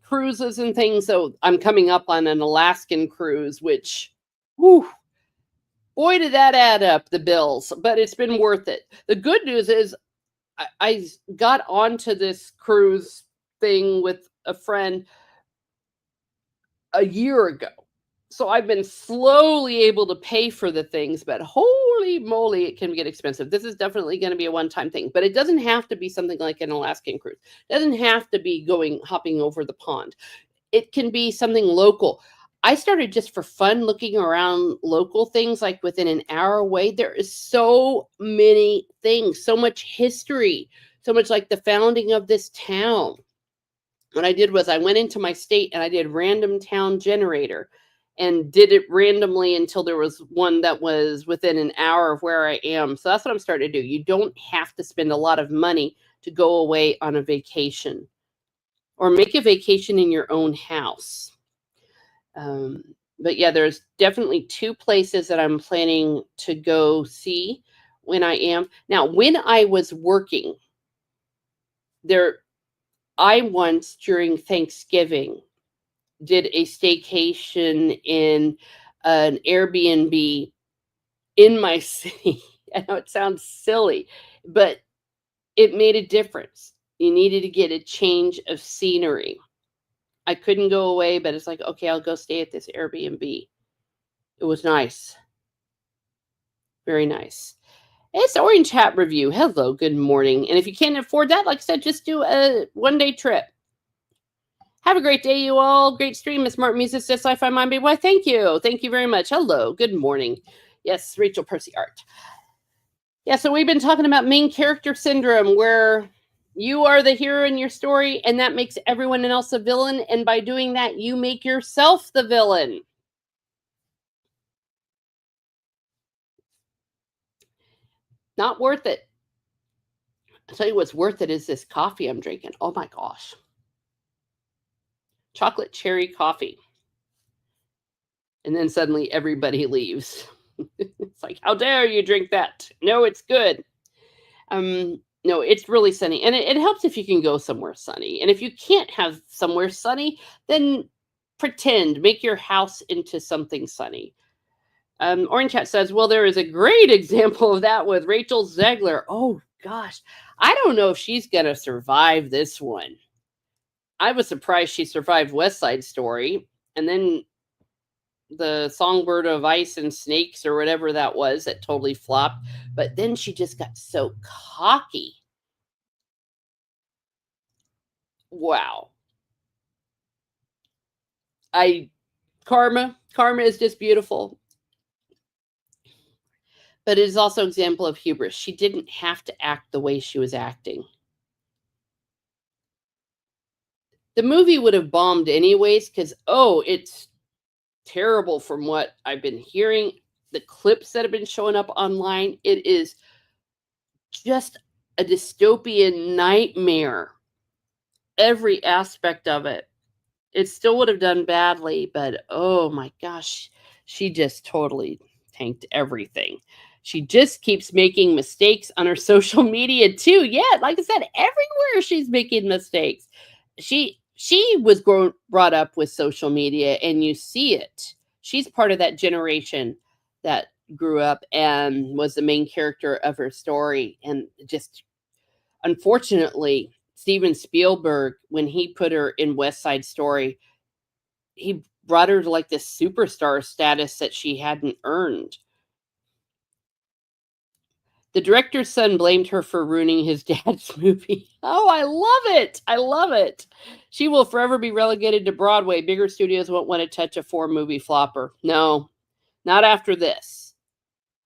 cruises and things. So I'm coming up on an Alaskan cruise, which, whew, boy, did that add up the bills, but it's been worth it. The good news is I got onto this cruise thing with a friend a year ago. So I've been slowly able to pay for the things, but holy moly, it can get expensive. This is definitely going to be a one-time thing, but it doesn't have to be something like an Alaskan cruise. It doesn't have to be hopping over the pond. It can be something local. I started just for fun looking around local things like within an hour away. There is so many things, so much history, so much like the founding of this town. What I did was I went into my state and I did random town generator and did it randomly until there was one that was within an hour of where I am. So that's what I'm starting to do. You don't have to spend a lot of money to go away on a vacation or make a vacation in your own house. But yeah, there's definitely two places that I'm planning to go see when I am. Now, when I was working, there I once during Thanksgiving did a staycation in an Airbnb in my city. I know it sounds silly, but it made a difference. You needed to get a change of scenery. I couldn't go away, but it's like, okay, I'll go stay at this Airbnb. It was nice. Very nice. It's Orange Hat Review. Hello, good morning. And if you can't afford that, like I said, just do a one-day trip. Have a great day, you all. Great stream, Miss Martin Music, says Sci-Fi Mind Baby. Why, thank you. Thank you very much. Hello, good morning. Yes, Rachel Percy Art. Yeah, so we've been talking about main character syndrome, where you are the hero in your story, and that makes everyone else a villain. And by doing that, you make yourself the villain. Not worth it. I'll tell you what's worth it is this coffee I'm drinking. Oh my gosh. Chocolate cherry coffee. And then suddenly everybody leaves. It's like, how dare you drink that? No, it's good. No, it's really sunny. And it helps if you can go somewhere sunny. And if you can't have somewhere sunny, then pretend, make your house into something sunny. Orange Chat says, well, there is a great example of that with Rachel Zegler. Oh, gosh. I don't know if she's going to survive this one. I was surprised she survived West Side Story. And then the Songbird of Ice and Snakes or whatever that was that totally flopped. But then she just got so cocky. Wow. Karma is just beautiful. But it is also an example of hubris. She didn't have to act the way she was acting. The movie would have bombed anyways because, oh, it's terrible from what I've been hearing. The clips that have been showing up online, it is just a dystopian nightmare. Every aspect of it. It still would have done badly, but oh my gosh, she just totally tanked everything. She just keeps making mistakes on her social media too. Yeah, like I said, everywhere she's making mistakes. She was brought up with social media, and you see it. She's part of that generation that grew up and was the main character of her story, and just unfortunately, Steven Spielberg, when he put her in West Side Story, he brought her to like this superstar status that she hadn't earned. The director's son blamed her for ruining his dad's movie. Oh, I love it. I love it. She will forever be relegated to Broadway. Bigger studios won't want to touch a 4-movie flopper. No, not after this.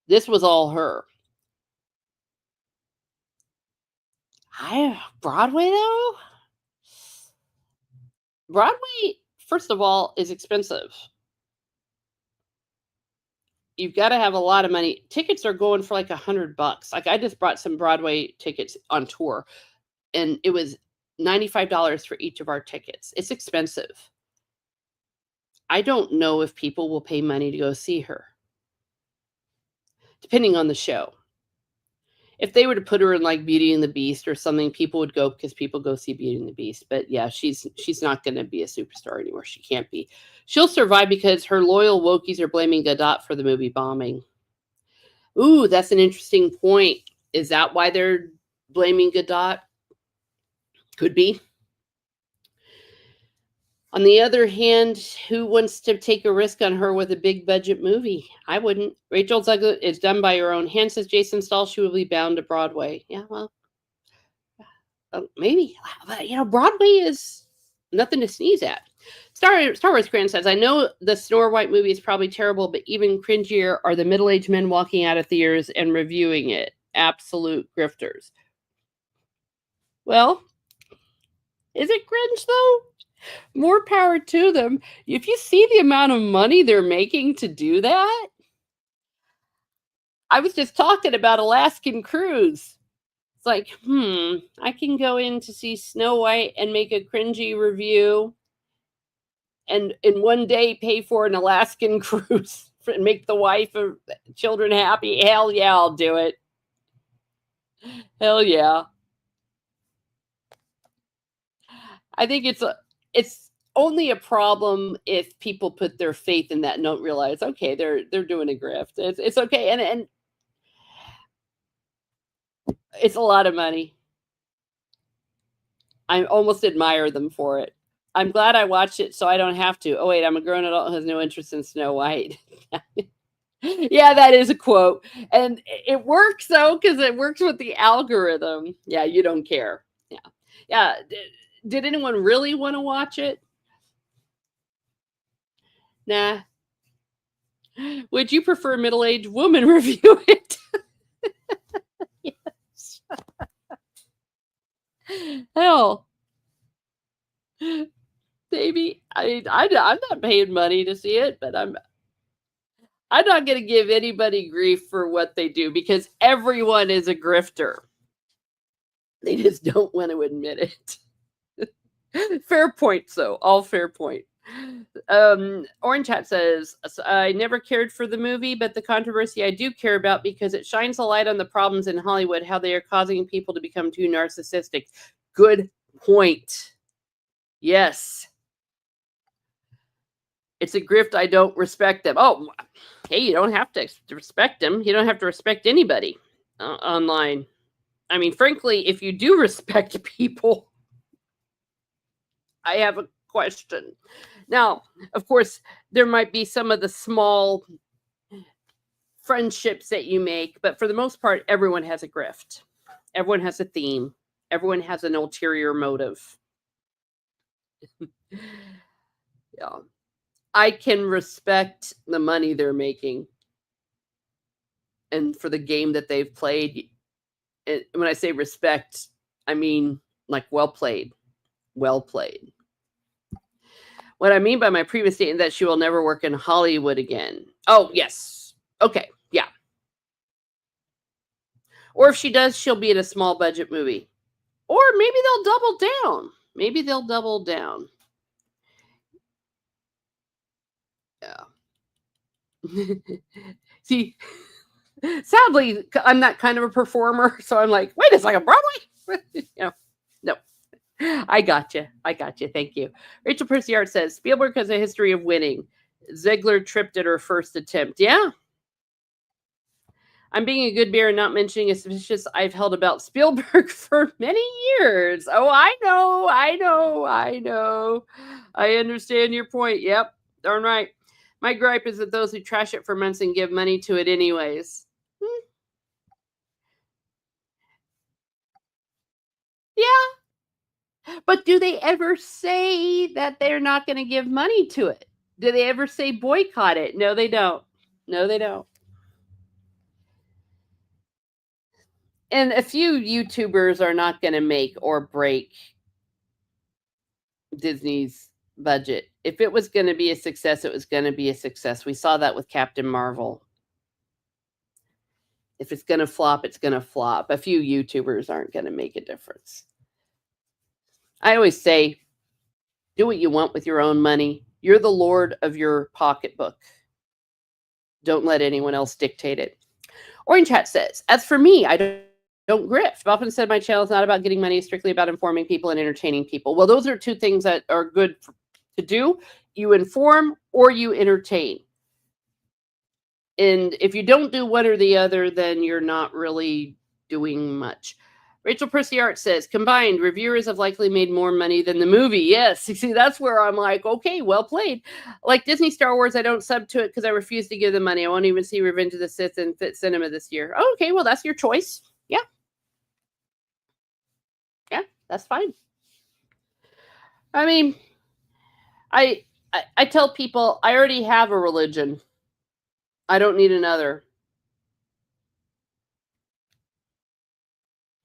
This was all her. Broadway though? Broadway, first of all, is expensive. You've got to have a lot of money. Tickets are going for like $100. Like I just brought some Broadway tickets on tour, and it was $95 for each of our tickets. It's expensive. I don't know if people will pay money to go see her, depending on the show. If they were to put her in like Beauty and the Beast or something, people would go because people go see Beauty and the Beast. But yeah, she's not going to be a superstar anymore. She can't be. She'll survive because her loyal Wokies are blaming Godot for the movie bombing. Ooh, that's an interesting point. Is that why they're blaming Godot? Could be. On the other hand, who wants to take a risk on her with a big budget movie? I wouldn't. Rachel Zegler is done by her own hand, says Jason Stahl. She will be bound to Broadway. Yeah, well, maybe. But, Broadway is nothing to sneeze at. Star Wars Grand says, I know the Snow White movie is probably terrible, but even cringier are the middle-aged men walking out of theaters and reviewing it. Absolute grifters. Well, is it cringe though? More power to them. If you see the amount of money they're making to do that, I was just talking about Alaskan Cruise. It's like, I can go in to see Snow White and make a cringy review and in one day pay for an Alaskan cruise and make the wife and children happy. Hell yeah, I'll do it. Hell yeah. I think it's only a problem if people put their faith in that and don't realize, okay, they're doing a grift. It's okay, and it's a lot of money. I almost admire them for it. I'm glad I watched it so I don't have to. Oh wait, I'm a grown adult who has no interest in Snow White. Yeah, that is a quote, and it works though because it works with the algorithm. Yeah, you don't care. Yeah, yeah. Did anyone really want to watch it? Nah. Would you prefer a middle-aged woman review it? Yes. Hell, maybe. I'm not paying money to see it, but I'm not going to give anybody grief for what they do because everyone is a grifter. They just don't want to admit it. Fair point, though. All fair point. Orange Hat says, I never cared for the movie, but the controversy I do care about because it shines a light on the problems in Hollywood, how they are causing people to become too narcissistic. Good point. Yes. It's a grift. I don't respect them. Oh, hey, you don't have to respect them. You don't have to respect anybody online. I mean, frankly, if you do respect people, I have a question. Now, of course, there might be some of the small friendships that you make, but for the most part, everyone has a grift. Everyone has a theme. Everyone has an ulterior motive. Yeah. I can respect the money they're making. and for the game that they've played. When I say respect, I mean like well played, well played. What I mean by my previous statement that she will never work in Hollywood again. Oh, yes. Okay. Yeah. Or if she does, she'll be in a small budget movie. Or maybe they'll double down. Maybe they'll double down. Yeah. See, sadly, I'm that kind of a performer. So I'm like, wait a second, Broadway? No. I got you. I got you. Thank you. Rachel Perciart says Spielberg has a history of winning. Ziegler tripped at her first attempt. Yeah. I'm being a good bear and not mentioning a suspicious I've held about Spielberg for many years. Oh, I know. I know. I know. I understand your point. Yep. Darn right. My gripe is that those who trash it for months and give money to it anyways. Yeah. But do they ever say that they're not going to give money to it? Do they ever say boycott it? No, they don't. No, they don't. And a few YouTubers are not going to make or break Disney's budget. If it was going to be a success, it was going to be a success. We saw that with Captain Marvel. If it's going to flop, it's going to flop. A few YouTubers aren't going to make a difference. I always say, do what you want with your own money. You're the lord of your pocketbook. Don't let anyone else dictate it. Orange Hat says, as for me, I don't grift. I've often said my channel is not about getting money, it's strictly about informing people and entertaining people. Well, those are two things that are good to do. You inform or you entertain. And if you don't do one or the other, then you're not really doing much. Rachel Perciart says, combined, reviewers have likely made more money than the movie. Yes. See, that's where I'm like, okay, well played. Like Disney Star Wars, I don't sub to it because I refuse to give them money. I won't even see Revenge of the Sith in Fit Cinema this year. Oh, okay, well, that's your choice. Yeah. Yeah, that's fine. I mean, I tell people I already have a religion. I don't need another.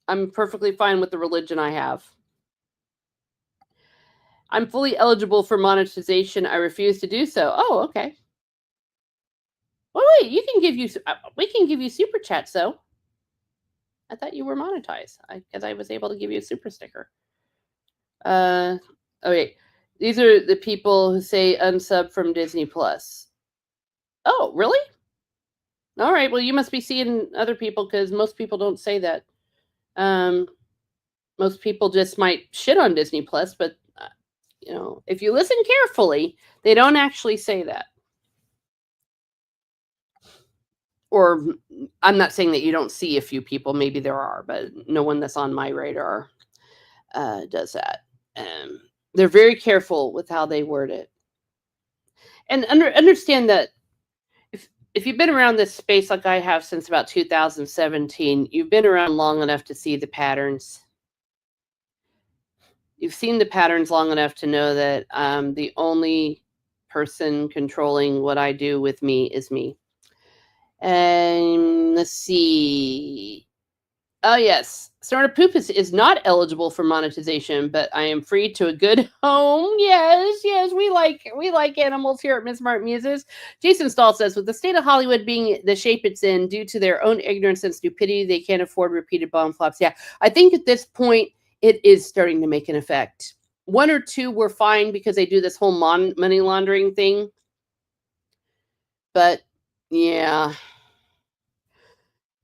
I'm perfectly fine with the religion I have. I'm fully eligible for monetization. I refuse to do so. Oh, okay. Well, wait, we can give you super chats though. I thought you were monetized because I was able to give you a super sticker. Okay. These are the people who say unsub from Disney Plus. Oh, really? All right. Well, you must be seeing other people because most people don't say that. Most people just might shit on Disney Plus, but if you listen carefully, they don't actually say that. Or I'm not saying that you don't see a few people. Maybe there are, but no one that's on my radar does that. They're very careful with how they word it, and understand that if you've been around this space like I have since about 2017, you've been around long enough to see the patterns. You've seen the patterns long enough to know that the only person controlling what I do with me is me. And let's see. Oh yes, Snorter Poop is not eligible for monetization, but I am free to a good home. Yes, we like animals here at Miss Smart Muses. Jason Stahl says, with the state of Hollywood being the shape it's in due to their own ignorance and stupidity, they can't afford repeated bomb flops. Yeah, I think at this point it is starting to make an effect. One or two were fine because they do this whole money laundering thing, but yeah.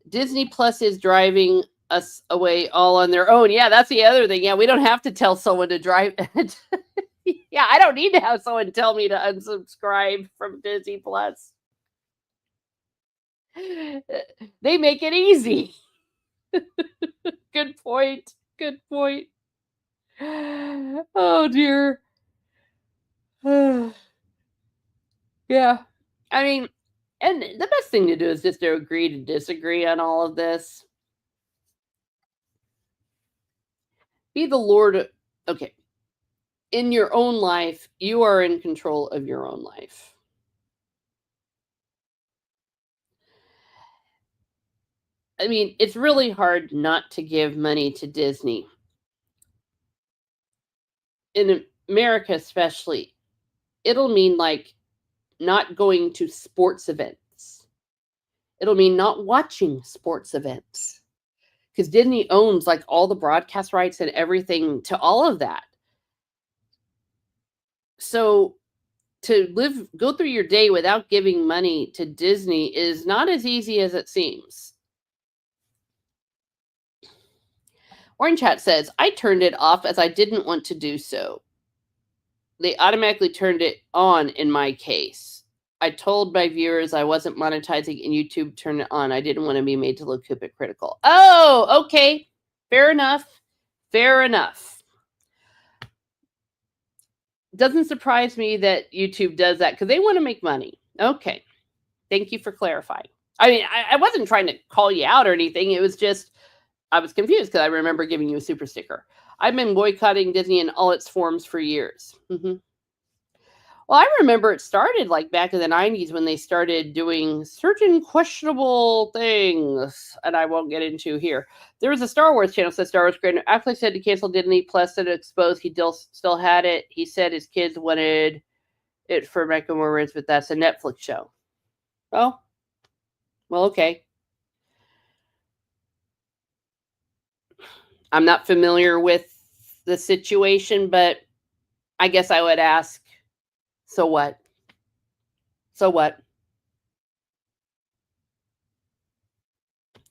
Disney Plus is driving us away all on their own. Yeah, that's the other thing. Yeah, we don't have to tell someone to drive. Yeah, I don't need to have someone tell me to unsubscribe from Disney Plus. They make it easy. Good point. Good point. Oh dear. Yeah. I mean, and the best thing to do is just to agree to disagree on all of this. Be the Lord. Okay. In your own life, you are in control of your own life. I mean, it's really hard not to give money to Disney. In America, especially, it'll mean like not going to sports events. It'll mean not watching sports events because Disney owns like all the broadcast rights and everything to all of that. So to go through your day without giving money to Disney is not as easy as it seems. Orange Hat says, I turned it off as I didn't want to do so. They automatically turned it on in my case. I told my viewers I wasn't monetizing and YouTube turned it on. I didn't want to be made to look hypocritical. Oh, okay. Fair enough. Fair enough. Doesn't surprise me that YouTube does that because they want to make money. Okay. Thank you for clarifying. I mean, I wasn't trying to call you out or anything. It was just, I was confused because I remember giving you a super sticker. I've been boycotting Disney in all its forms for years. Well, I remember it started like back in the 90s when they started doing certain questionable things, and I won't get into here. There was a Star Wars channel said Star Wars creator actually said to cancel Disney Plus to expose he still had it. He said his kids wanted it for Michael Moritz, but that's a Netflix show. Oh, well, okay. I'm not familiar with the situation, but I guess I would ask, so what? So what?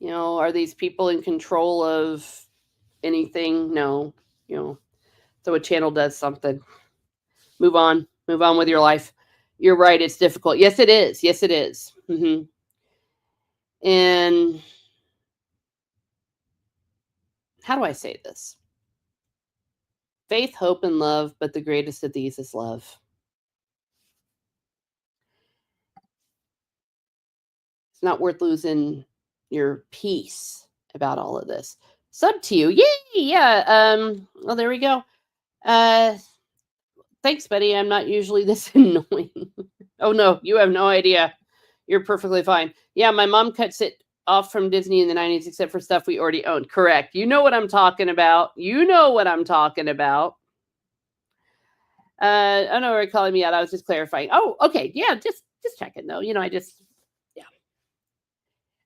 You know, are these people in control of anything? No. You know, so a channel does something. Move on. Move on with your life. You're right. It's difficult. Yes, it is. Yes, it is. And how do I say this? Faith, hope, and love, but the greatest of these is love. It's not worth losing your peace about all of this. Sub to you. Yay! Yeah. Well, there we go. Thanks, buddy. I'm not usually this annoying. Oh no, you have no idea. You're perfectly fine. Yeah, my mom cuts it off from Disney in the 90s except for stuff we already owned. Correct. You know what I'm talking about. You know what I'm talking about. I know you're calling me out. I was just clarifying. Oh, okay. Yeah, just checking though. You know,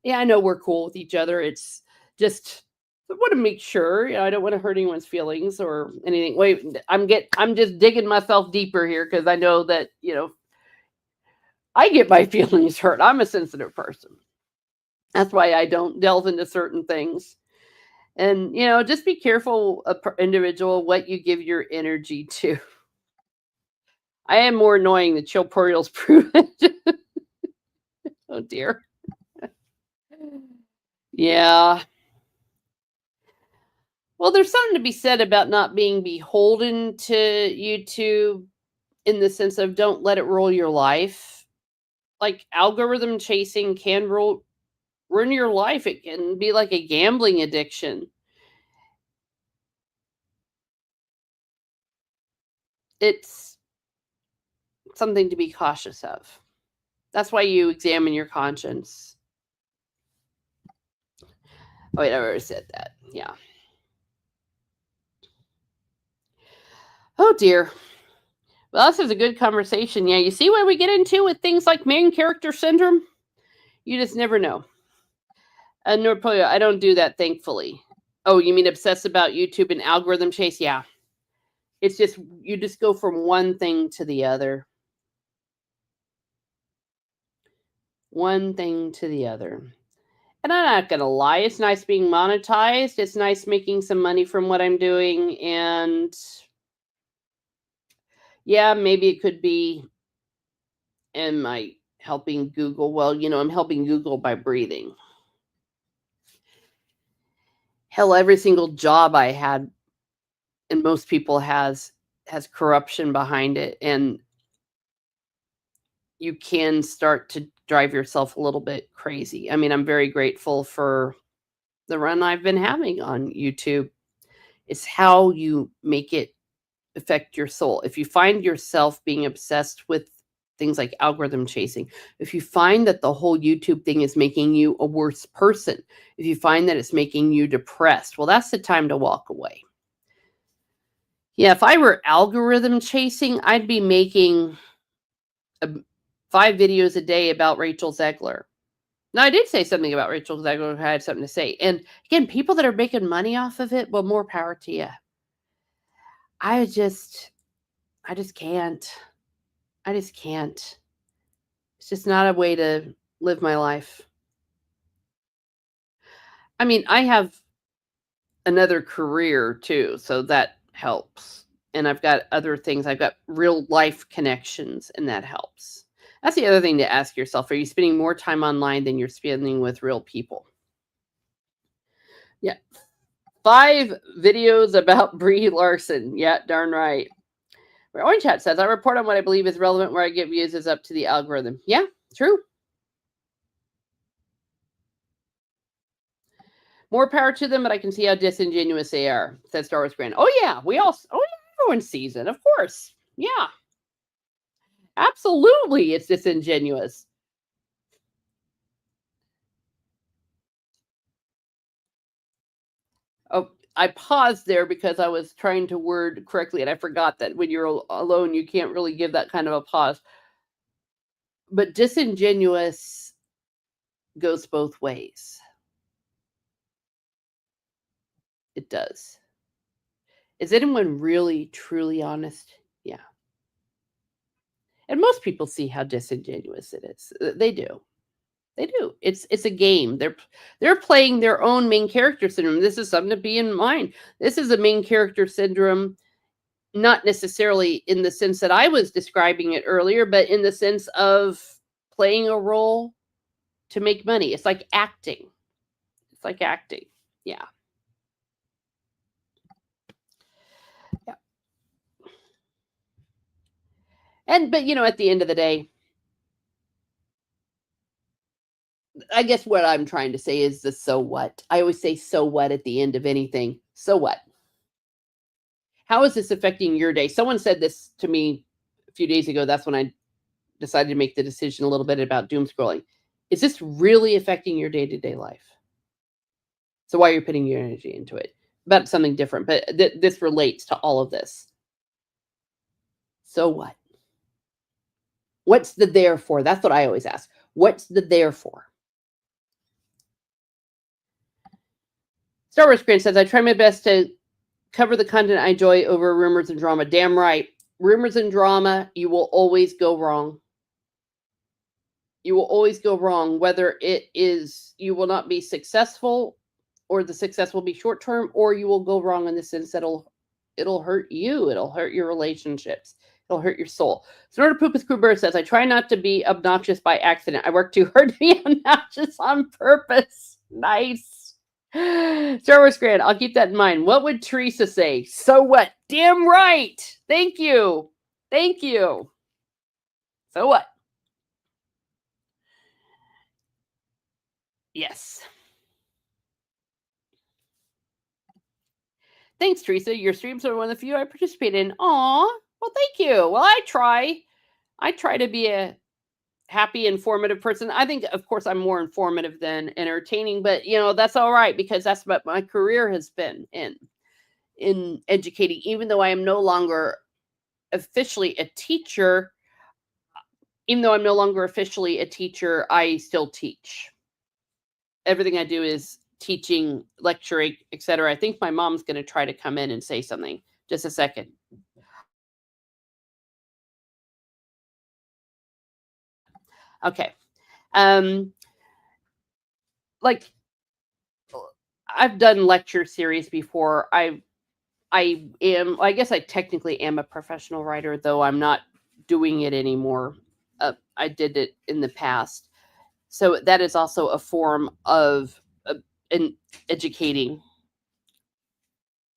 yeah, I know we're cool with each other. It's just I want to make sure. You know, I don't want to hurt anyone's feelings or anything. Wait, I'm just digging myself deeper here because I know that I get my feelings hurt. I'm a sensitive person. That's why I don't delve into certain things. And just be careful, individual, what you give your energy to. I am more annoying than Chilporial's proven. Oh dear. Yeah. Well, there's something to be said about not being beholden to YouTube in the sense of don't let it rule your life. Like algorithm chasing can ruin your life. It can be like a gambling addiction. It's something to be cautious of. That's why you examine your conscience. Oh, wait, I already said that. Yeah. Oh, dear. Well, this is a good conversation. Yeah, you see what we get into with things like main character syndrome? You just never know. Norpolia, I don't do that, thankfully. Oh, you mean obsess about YouTube and algorithm chase? Yeah. It's just, you just go from one thing to the other. One thing to the other. And I'm not going to lie, it's nice being monetized. It's nice making some money from what I'm doing. And yeah, maybe it could be, am I helping Google? Well, I'm helping Google by breathing. Hell, every single job I had, and most people has corruption behind it. And you can start to drive yourself a little bit crazy. I mean, I'm very grateful for the run I've been having on YouTube. It's how you make it affect your soul. If you find yourself being obsessed with things like algorithm chasing. If you find that the whole YouTube thing is making you a worse person, if you find that it's making you depressed, well, that's the time to walk away. Yeah, if I were algorithm chasing, I'd be making 5 videos a day about Rachel Zegler. Now, I did say something about Rachel Zegler who had something to say. And again, people that are making money off of it, well, more power to you. I just can't. I just can't. It's just not a way to live my life. I mean, I have another career too, so that helps. And I've got other things. I've got real life connections, and that helps. That's the other thing to ask yourself. Are you spending more time online than you're spending with real people? Yeah. 5 videos about Brie Larson. Yeah, darn right. Where Orange Hat says, I report on what I believe is relevant. Where I get views is up to the algorithm. Yeah, true. More power to them, but I can see how disingenuous they are, says Star Wars Grand. Oh, yeah. Oh, yeah, everyone sees it. Of course. Yeah. Absolutely. It's disingenuous. Oh, I paused there because I was trying to word correctly, and I forgot that when you're alone, you can't really give that kind of a pause. But disingenuous goes both ways. It does. Is anyone really, truly honest? Yeah. And most people see how disingenuous it is. They do. They do. It's a game. They're playing their own main character syndrome. This is something to be in mind. This is a main character syndrome, not necessarily in the sense that I was describing it earlier, but in the sense of playing a role to make money. It's like acting. It's like acting. Yeah. Yeah. But at the end of the day, I guess what I'm trying to say is the so what. I always say so what at the end of anything. So what? How is this affecting your day? Someone said this to me a few days ago. That's when I decided to make the decision a little bit about doom scrolling. Is this really affecting your day-to-day life? So why are you putting your energy into it? About something different, but this relates to all of this. So what? What's the there for? That's what I always ask. What's the there for? Star Wars Grant says, I try my best to cover the content I enjoy over rumors and drama. Damn right. Rumors and drama, you will always go wrong. You will always go wrong, whether it is you will not be successful or the success will be short term, or you will go wrong in the sense that it'll hurt you. It'll hurt your relationships. It'll hurt your soul. Snort Poop with Crew says, I try not to be obnoxious by accident. I work too hard to be obnoxious on purpose. Nice. Star Wars Grand, I'll keep that in mind. What would Teresa say? So what? Damn right. Thank you. Thank you. So what? Yes. Thanks, Teresa. Your streams are one of the few I participate in. Aw. Well, thank you. Well, I try. I try to be a happy, informative person. I think, of course, I'm more informative than entertaining, but that's all right because that's what my career has been in educating. Even though I am no longer officially a teacher, I still teach. Everything I do is teaching, lecturing, etc. I think my mom's going to try to come in and say something. Just a second. Okay. Like I've done lecture series before. I guess I technically am a professional writer, though I'm not doing it anymore. I did it in the past. So that is also a form of in educating.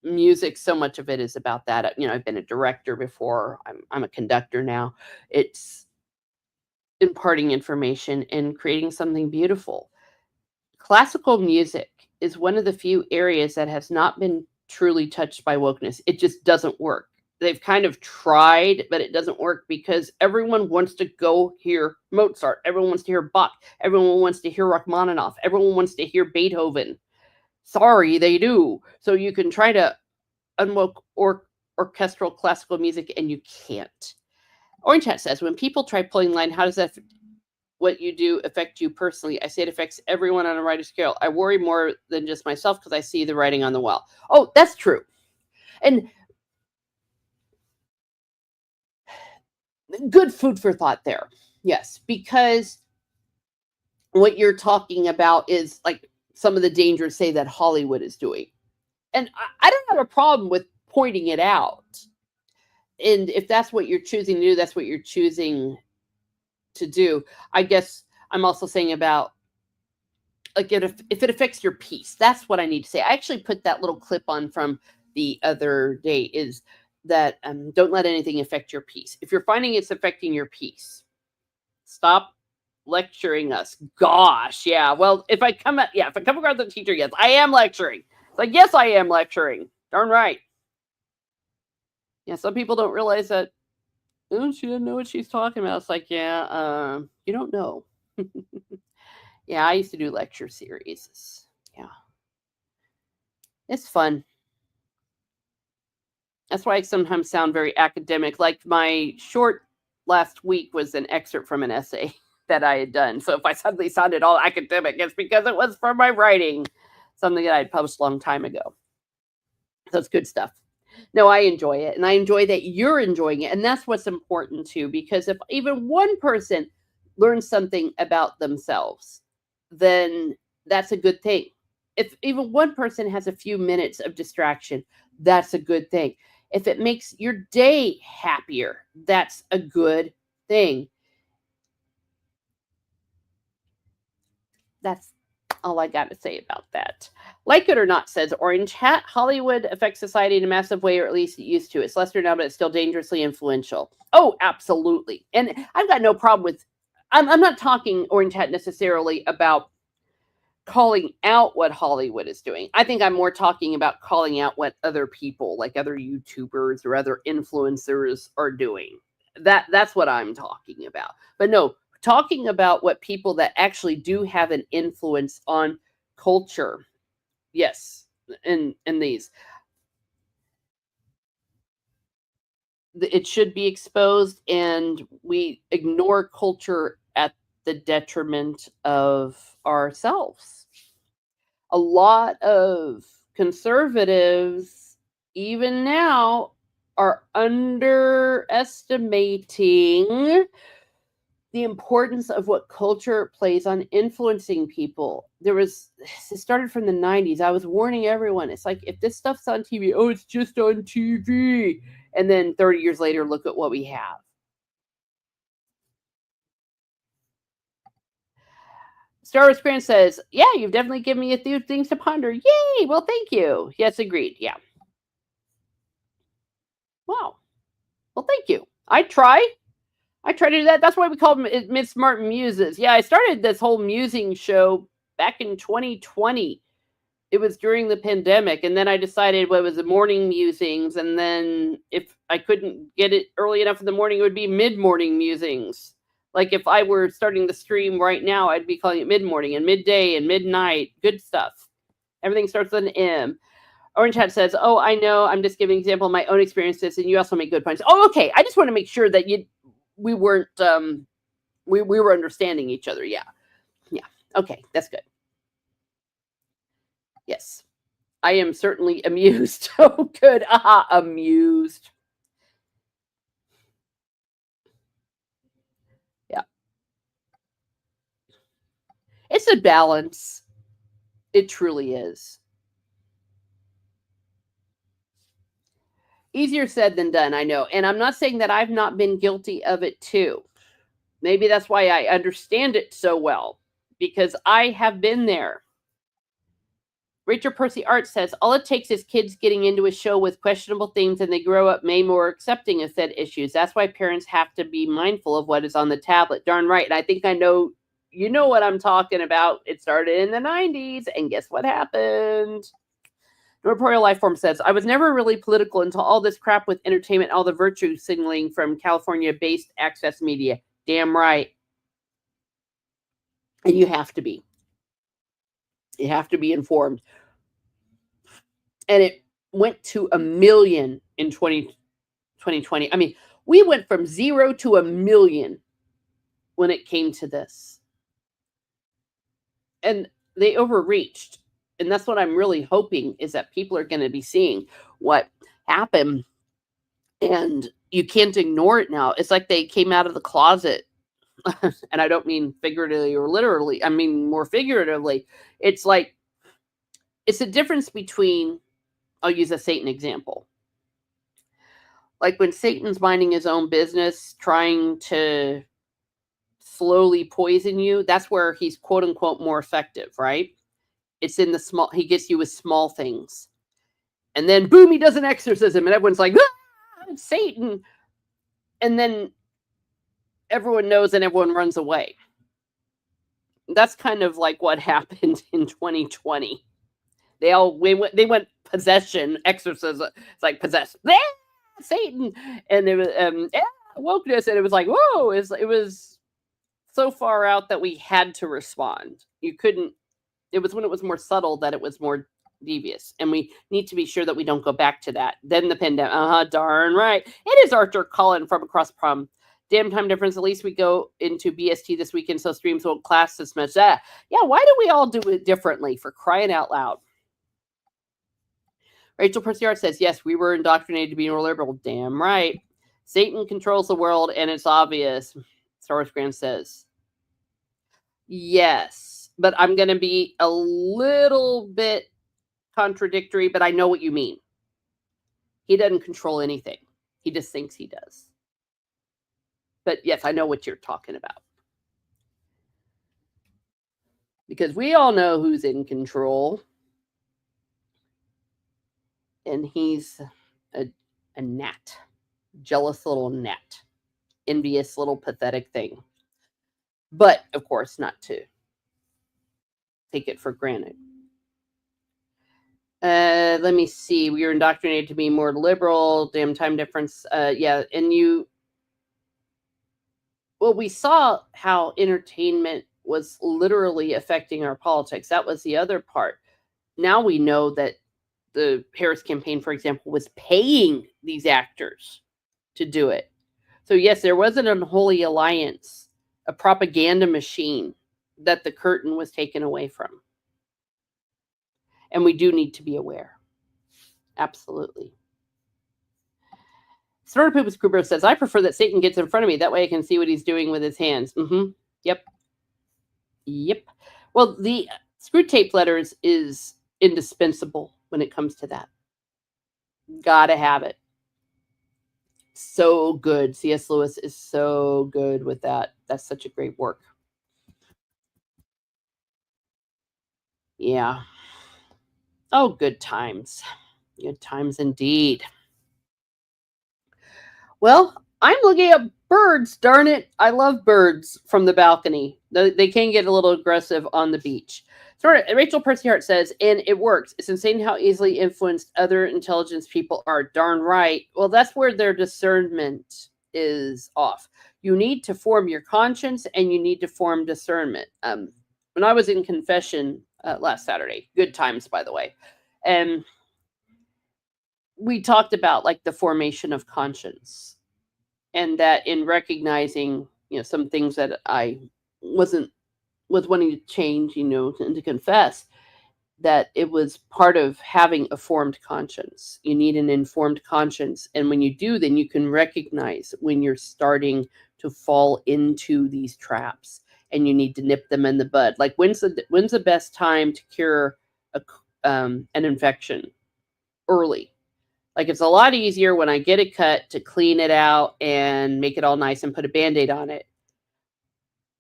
Music, so much of it is about that. I've been a director before. I'm a conductor now. It's imparting information and creating something beautiful. Classical music is one of the few areas that has not been truly touched by wokeness. It just doesn't work. they've kind of tried, but it doesn't work because everyone wants to go hear Mozart. Everyone wants to hear Bach. Everyone wants to hear Rachmaninoff. Everyone wants to hear Beethoven. Sorry, they do. So you can try to unwoke orchestral classical music and you can't. Orange Hat says, when people try pulling line, how does that what you do affect you personally? I say it affects everyone on a writer scale. I worry more than just myself because I see the writing on the wall. Oh, that's true. And good food for thought there. Yes, because what you're talking about is like some of the dangers, say, that Hollywood is doing. And I don't have a problem with pointing it out. And if that's what you're choosing to do, that's what you're choosing to do. I guess I'm also saying about like if it affects your peace, that's what I need to say. I actually put that little clip on from the other day is that don't let anything affect your peace. If you're finding it's affecting your peace, stop lecturing us. Gosh, yeah. Well, if I come across the teacher, yes, I am lecturing. It's like, yes, I am lecturing. Darn right. Yeah, some people don't realize that. Oh, she didn't know what she's talking about. It's like, yeah, you don't know. Yeah, I used to do lecture series. Yeah, it's fun. That's why I sometimes sound very academic. Like my short last week was an excerpt from an essay that I had done. So if I suddenly sounded all academic, it's because it was from my writing, something that I had published a long time ago. So it's good stuff. No, I enjoy it. And I enjoy that you're enjoying it. And that's what's important too, because if even one person learns something about themselves, then that's a good thing. If even one person has a few minutes of distraction, that's a good thing. If it makes your day happier, that's a good thing. That's all I got to say about that. Like it or not, says Orange Hat, Hollywood affects society in a massive way, or at least it used to. It's lesser now, but it's still dangerously influential. Oh, absolutely. And I've got no problem with, I'm not talking, Orange Hat, necessarily about calling out what Hollywood is doing. I think I'm more talking about calling out what other people, like other YouTubers or other influencers, are doing. That's what I'm talking about. But no, talking about what people that actually do have an influence on culture. Yes, in these, it should be exposed, and we ignore culture at the detriment of ourselves. A lot of conservatives, even now, are underestimating the importance of what culture plays on influencing people. It started from the 90s. I was warning everyone. It's like, if this stuff's on TV, oh, it's just on TV. And then 30 years later, look at what we have. Star Wars Grant says, yeah, you've definitely given me a few things to ponder. Yay! Well, thank you. Yes, agreed. Yeah. Wow. Well, thank you. I try to do that. That's why we call them Miss Martin Muses. Yeah, I started this whole musing show back in 2020. It was during the pandemic, and then I decided, well, it was the morning musings, and then if I couldn't get it early enough in the morning, it would be mid-morning musings. Like if I were starting the stream right now, I'd be calling it mid-morning and midday and midnight. Good stuff. Everything starts with an M. Orange Hat says, "Oh, I know. I'm just giving an example of my own experiences, and you also make good points." Oh, okay. I just want to make sure that we weren't we were understanding each other. Yeah, yeah. Okay, that's good. Yes, I am certainly amused. Oh, good. Aha, amused. Yeah, it's a balance. It truly is. Easier said than done, I know. And I'm not saying that I've not been guilty of it too. Maybe that's why I understand it so well, because I have been there. Rachel Percy Art says, all it takes is kids getting into a show with questionable themes and they grow up may more accepting of said issues. That's why parents have to be mindful of what is on the tablet. Darn right. And I think I know, you know what I'm talking about. It started in the 90s, and guess what happened? Corporeal Life Form says, I was never really political until all this crap with entertainment, all the virtue signaling from California-based access media. Damn right. And you have to be. You have to be informed. And it went to 1 million in 2020. I mean, we went from 0 to 1 million when it came to this. And they overreached. And that's what I'm really hoping, is that people are going to be seeing what happened. And you can't ignore it now. It's like they came out of the closet. And I don't mean figuratively or literally. I mean more figuratively. It's like, it's a difference between, I'll use a Satan example. Like when Satan's minding his own business, trying to slowly poison you, that's where he's quote unquote more effective, right? It's in the small, he gets you with small things. And then boom, he does an exorcism and everyone's like, ah, it's Satan. And then everyone knows and everyone runs away. That's kind of like what happened in 2020. They went possession, exorcism. It's like possessed, Satan, and it was wokeness, and it was like whoa! It was so far out that we had to respond. You couldn't. It was when it was more subtle that it was more devious, and we need to be sure that we don't go back to that. Then the pandemic. Darn right. It is Arthur Cullen from across prom. Damn time difference. At least we go into BST this weekend, so streams won't class this much. Yeah, why do we all do it differently? For crying out loud. Rachel Perciart says, yes, we were indoctrinated to be more liberal. Damn right. Satan controls the world, and it's obvious. Star Wars Graham says, yes, but I'm going to be a little bit contradictory, but I know what you mean. He doesn't control anything. He just thinks he does. But yes, I know what you're talking about. Because we all know who's in control. And he's a gnat. Jealous little gnat. Envious little pathetic thing. But, of course, not to take it for granted. Let me see. We were indoctrinated to be more liberal. Damn time difference. Yeah, and we saw how entertainment was literally affecting our politics. That was the other part. Now we know that the Harris campaign, for example, was paying these actors to do it. So, yes, there was an unholy alliance, a propaganda machine that the curtain was taken away from. And we do need to be aware. Absolutely. Snorter Poopus Cooper says, I prefer that Satan gets in front of me. That way I can see what he's doing with his hands. Mm-hmm. Yep. Well, the screw tape letters is indispensable when it comes to that. Gotta have it. So good. C.S. Lewis is so good with that. That's such a great work. Yeah. Oh, good times. Good times indeed. Well, I'm looking at birds. Darn it. I love birds from the balcony. They can get a little aggressive on the beach. Rachel Percyhart says, and it works. It's insane how easily influenced other intelligence people are. Darn right. Well, that's where their discernment is off. You need to form your conscience and you need to form discernment. When I was in confession last Saturday, good times, by the way, and we talked about like the formation of conscience, and that in recognizing, some things that I was wanting to change, and to confess, that it was part of having a formed conscience. You need an informed conscience. And when you do, then you can recognize when you're starting to fall into these traps and you need to nip them in the bud. Like when's the best time to cure an infection? Early. Like it's a lot easier when I get a cut to clean it out and make it all nice and put a Band-Aid on it.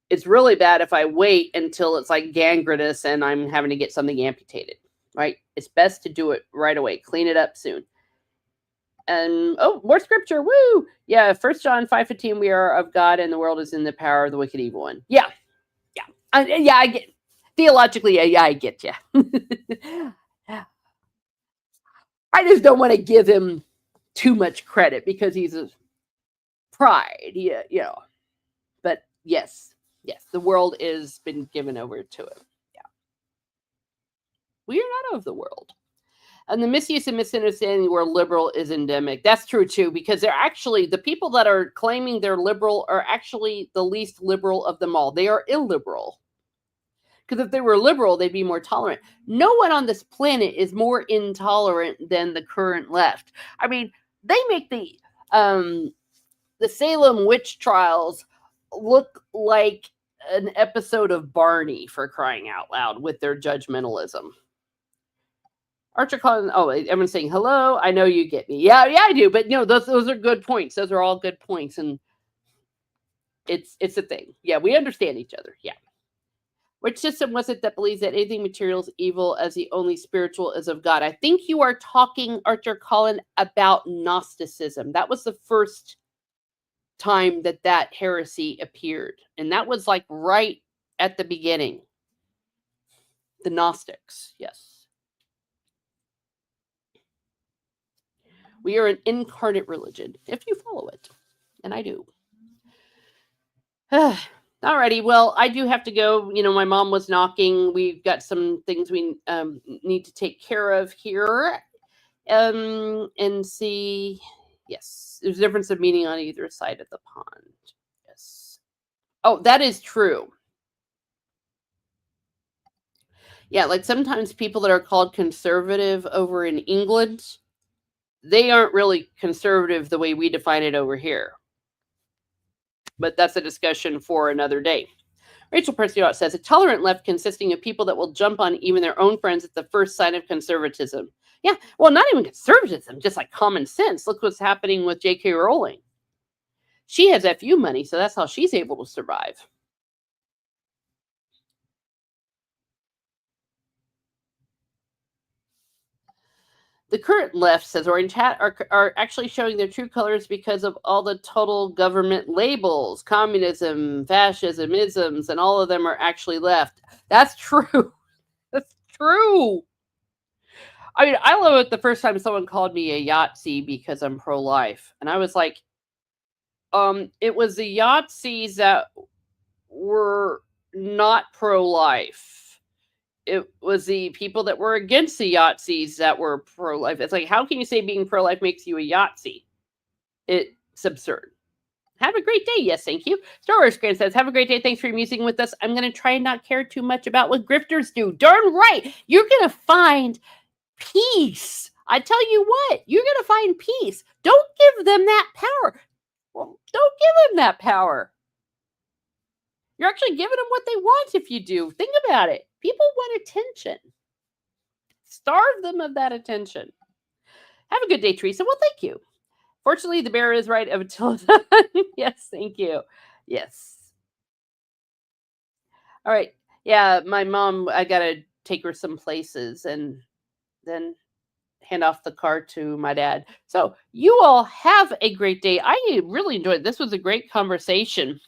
It's really bad if I wait until it's like gangrenous and I'm having to get something amputated, right? It's best to do it right away. Clean it up soon. And more scripture. Woo! Yeah, 1 John 5:15, we are of God and the world is in the power of the wicked evil one. Yeah. I get theologically, yeah, I get you. I just don't want to give him too much credit because he's a pride, yeah, But yes, the world has been given over to him. Yeah, we are not of the world. And the misuse and misunderstanding where liberal is endemic. That's true too, because they're actually the people that are claiming they're liberal are actually the least liberal of them all. They are illiberal. Because if they were liberal, they'd be more tolerant. No one on this planet is more intolerant than the current left. I mean, they make the Salem witch trials look like an episode of Barney, for crying out loud, with their judgmentalism. Archer calling. Oh, everyone's saying hello. I know you get me. Yeah, I do. But those are good points. Those are all good points, and it's a thing. Yeah, we understand each other. Yeah. Which system was it that believes that anything material is evil as the only spiritual is of God? I think you are talking, Archer Collin, about Gnosticism. That was the first time that heresy appeared. And that was like right at the beginning. The Gnostics, yes. We are an incarnate religion, if you follow it. And I do. Alrighty, well, I do have to go. My mom was knocking. We've got some things we need to take care of here. And see, yes, there's a difference of meaning on either side of the pond. Yes. Oh, that is true. Yeah, like sometimes people that are called conservative over in England, they aren't really conservative the way we define it over here. But that's a discussion for another day. Rachel Perciot says, a tolerant left consisting of people that will jump on even their own friends at the first sign of conservatism. Yeah, well, not even conservatism, just like common sense. Look what's happening with J.K. Rowling. She has FU money, so that's how she's able to survive. The current left, says Orange Hat, are actually showing their true colors because of all the total government labels, communism, fascism, isms, and all of them are actually left. That's true. That's true. I mean, I love it the first time someone called me a Yahtzee because I'm pro-life. And I was like, it was the Yahtzees that were not pro-life. It was the people that were against the Yahtzees that were pro-life. It's like, how can you say being pro-life makes you a Yahtzee? It's absurd. Have a great day. Yes, thank you. Star Wars Grand says, have a great day. Thanks for musing with us. I'm going to try and not care too much about what grifters do. Darn right. You're going to find peace. I tell you what, you're going to find peace. Don't give them that power. Well, don't give them that power. You're actually giving them what they want if you do. Think about it. People want attention. Starve them of that attention. Have a good day, Teresa. Well, thank you. Fortunately, the bear is right until yes, thank you. Yes. All right. Yeah, my mom, I got to take her some places and then hand off the car to my dad. So you all have a great day. I really enjoyed it. This was a great conversation.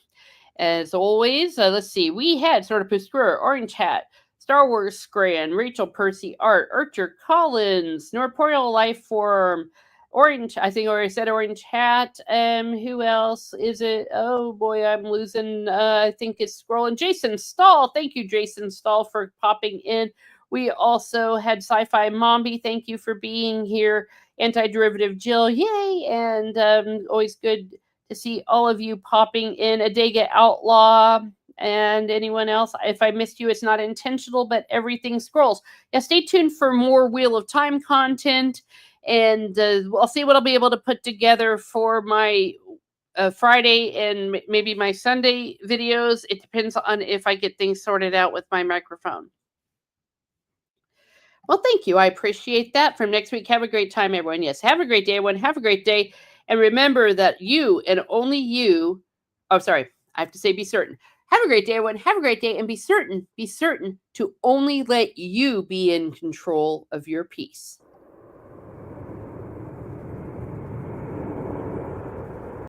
As always, let's see. We had Sort of Puskur, Orange Hat, Star Wars Scran, Rachel Percy Art, Archer Collins, Norporeal Life Form, Orange. I think I already said Orange Hat. Who else is it? Oh boy, I'm losing. I think it's scrolling. Jason Stahl. Thank you, Jason Stahl, for popping in. We also had Sci-Fi Mombi. Thank you for being here. Anti-Derivative Jill. Yay! And always good to see all of you popping in. Adega Outlaw and anyone else. If I missed you, it's not intentional, but everything scrolls. Yeah, stay tuned for more Wheel of Time content, and I'll see what I'll be able to put together for my Friday and maybe my Sunday videos. It depends on if I get things sorted out with my microphone. Well, thank you. I appreciate that. From next week, have a great time, everyone. Yes, have a great day, everyone. Have a great day. And remember that you and only you, oh, sorry, I have to say be certain. Have a great day, everyone. Have a great day and be certain to only let you be in control of your peace.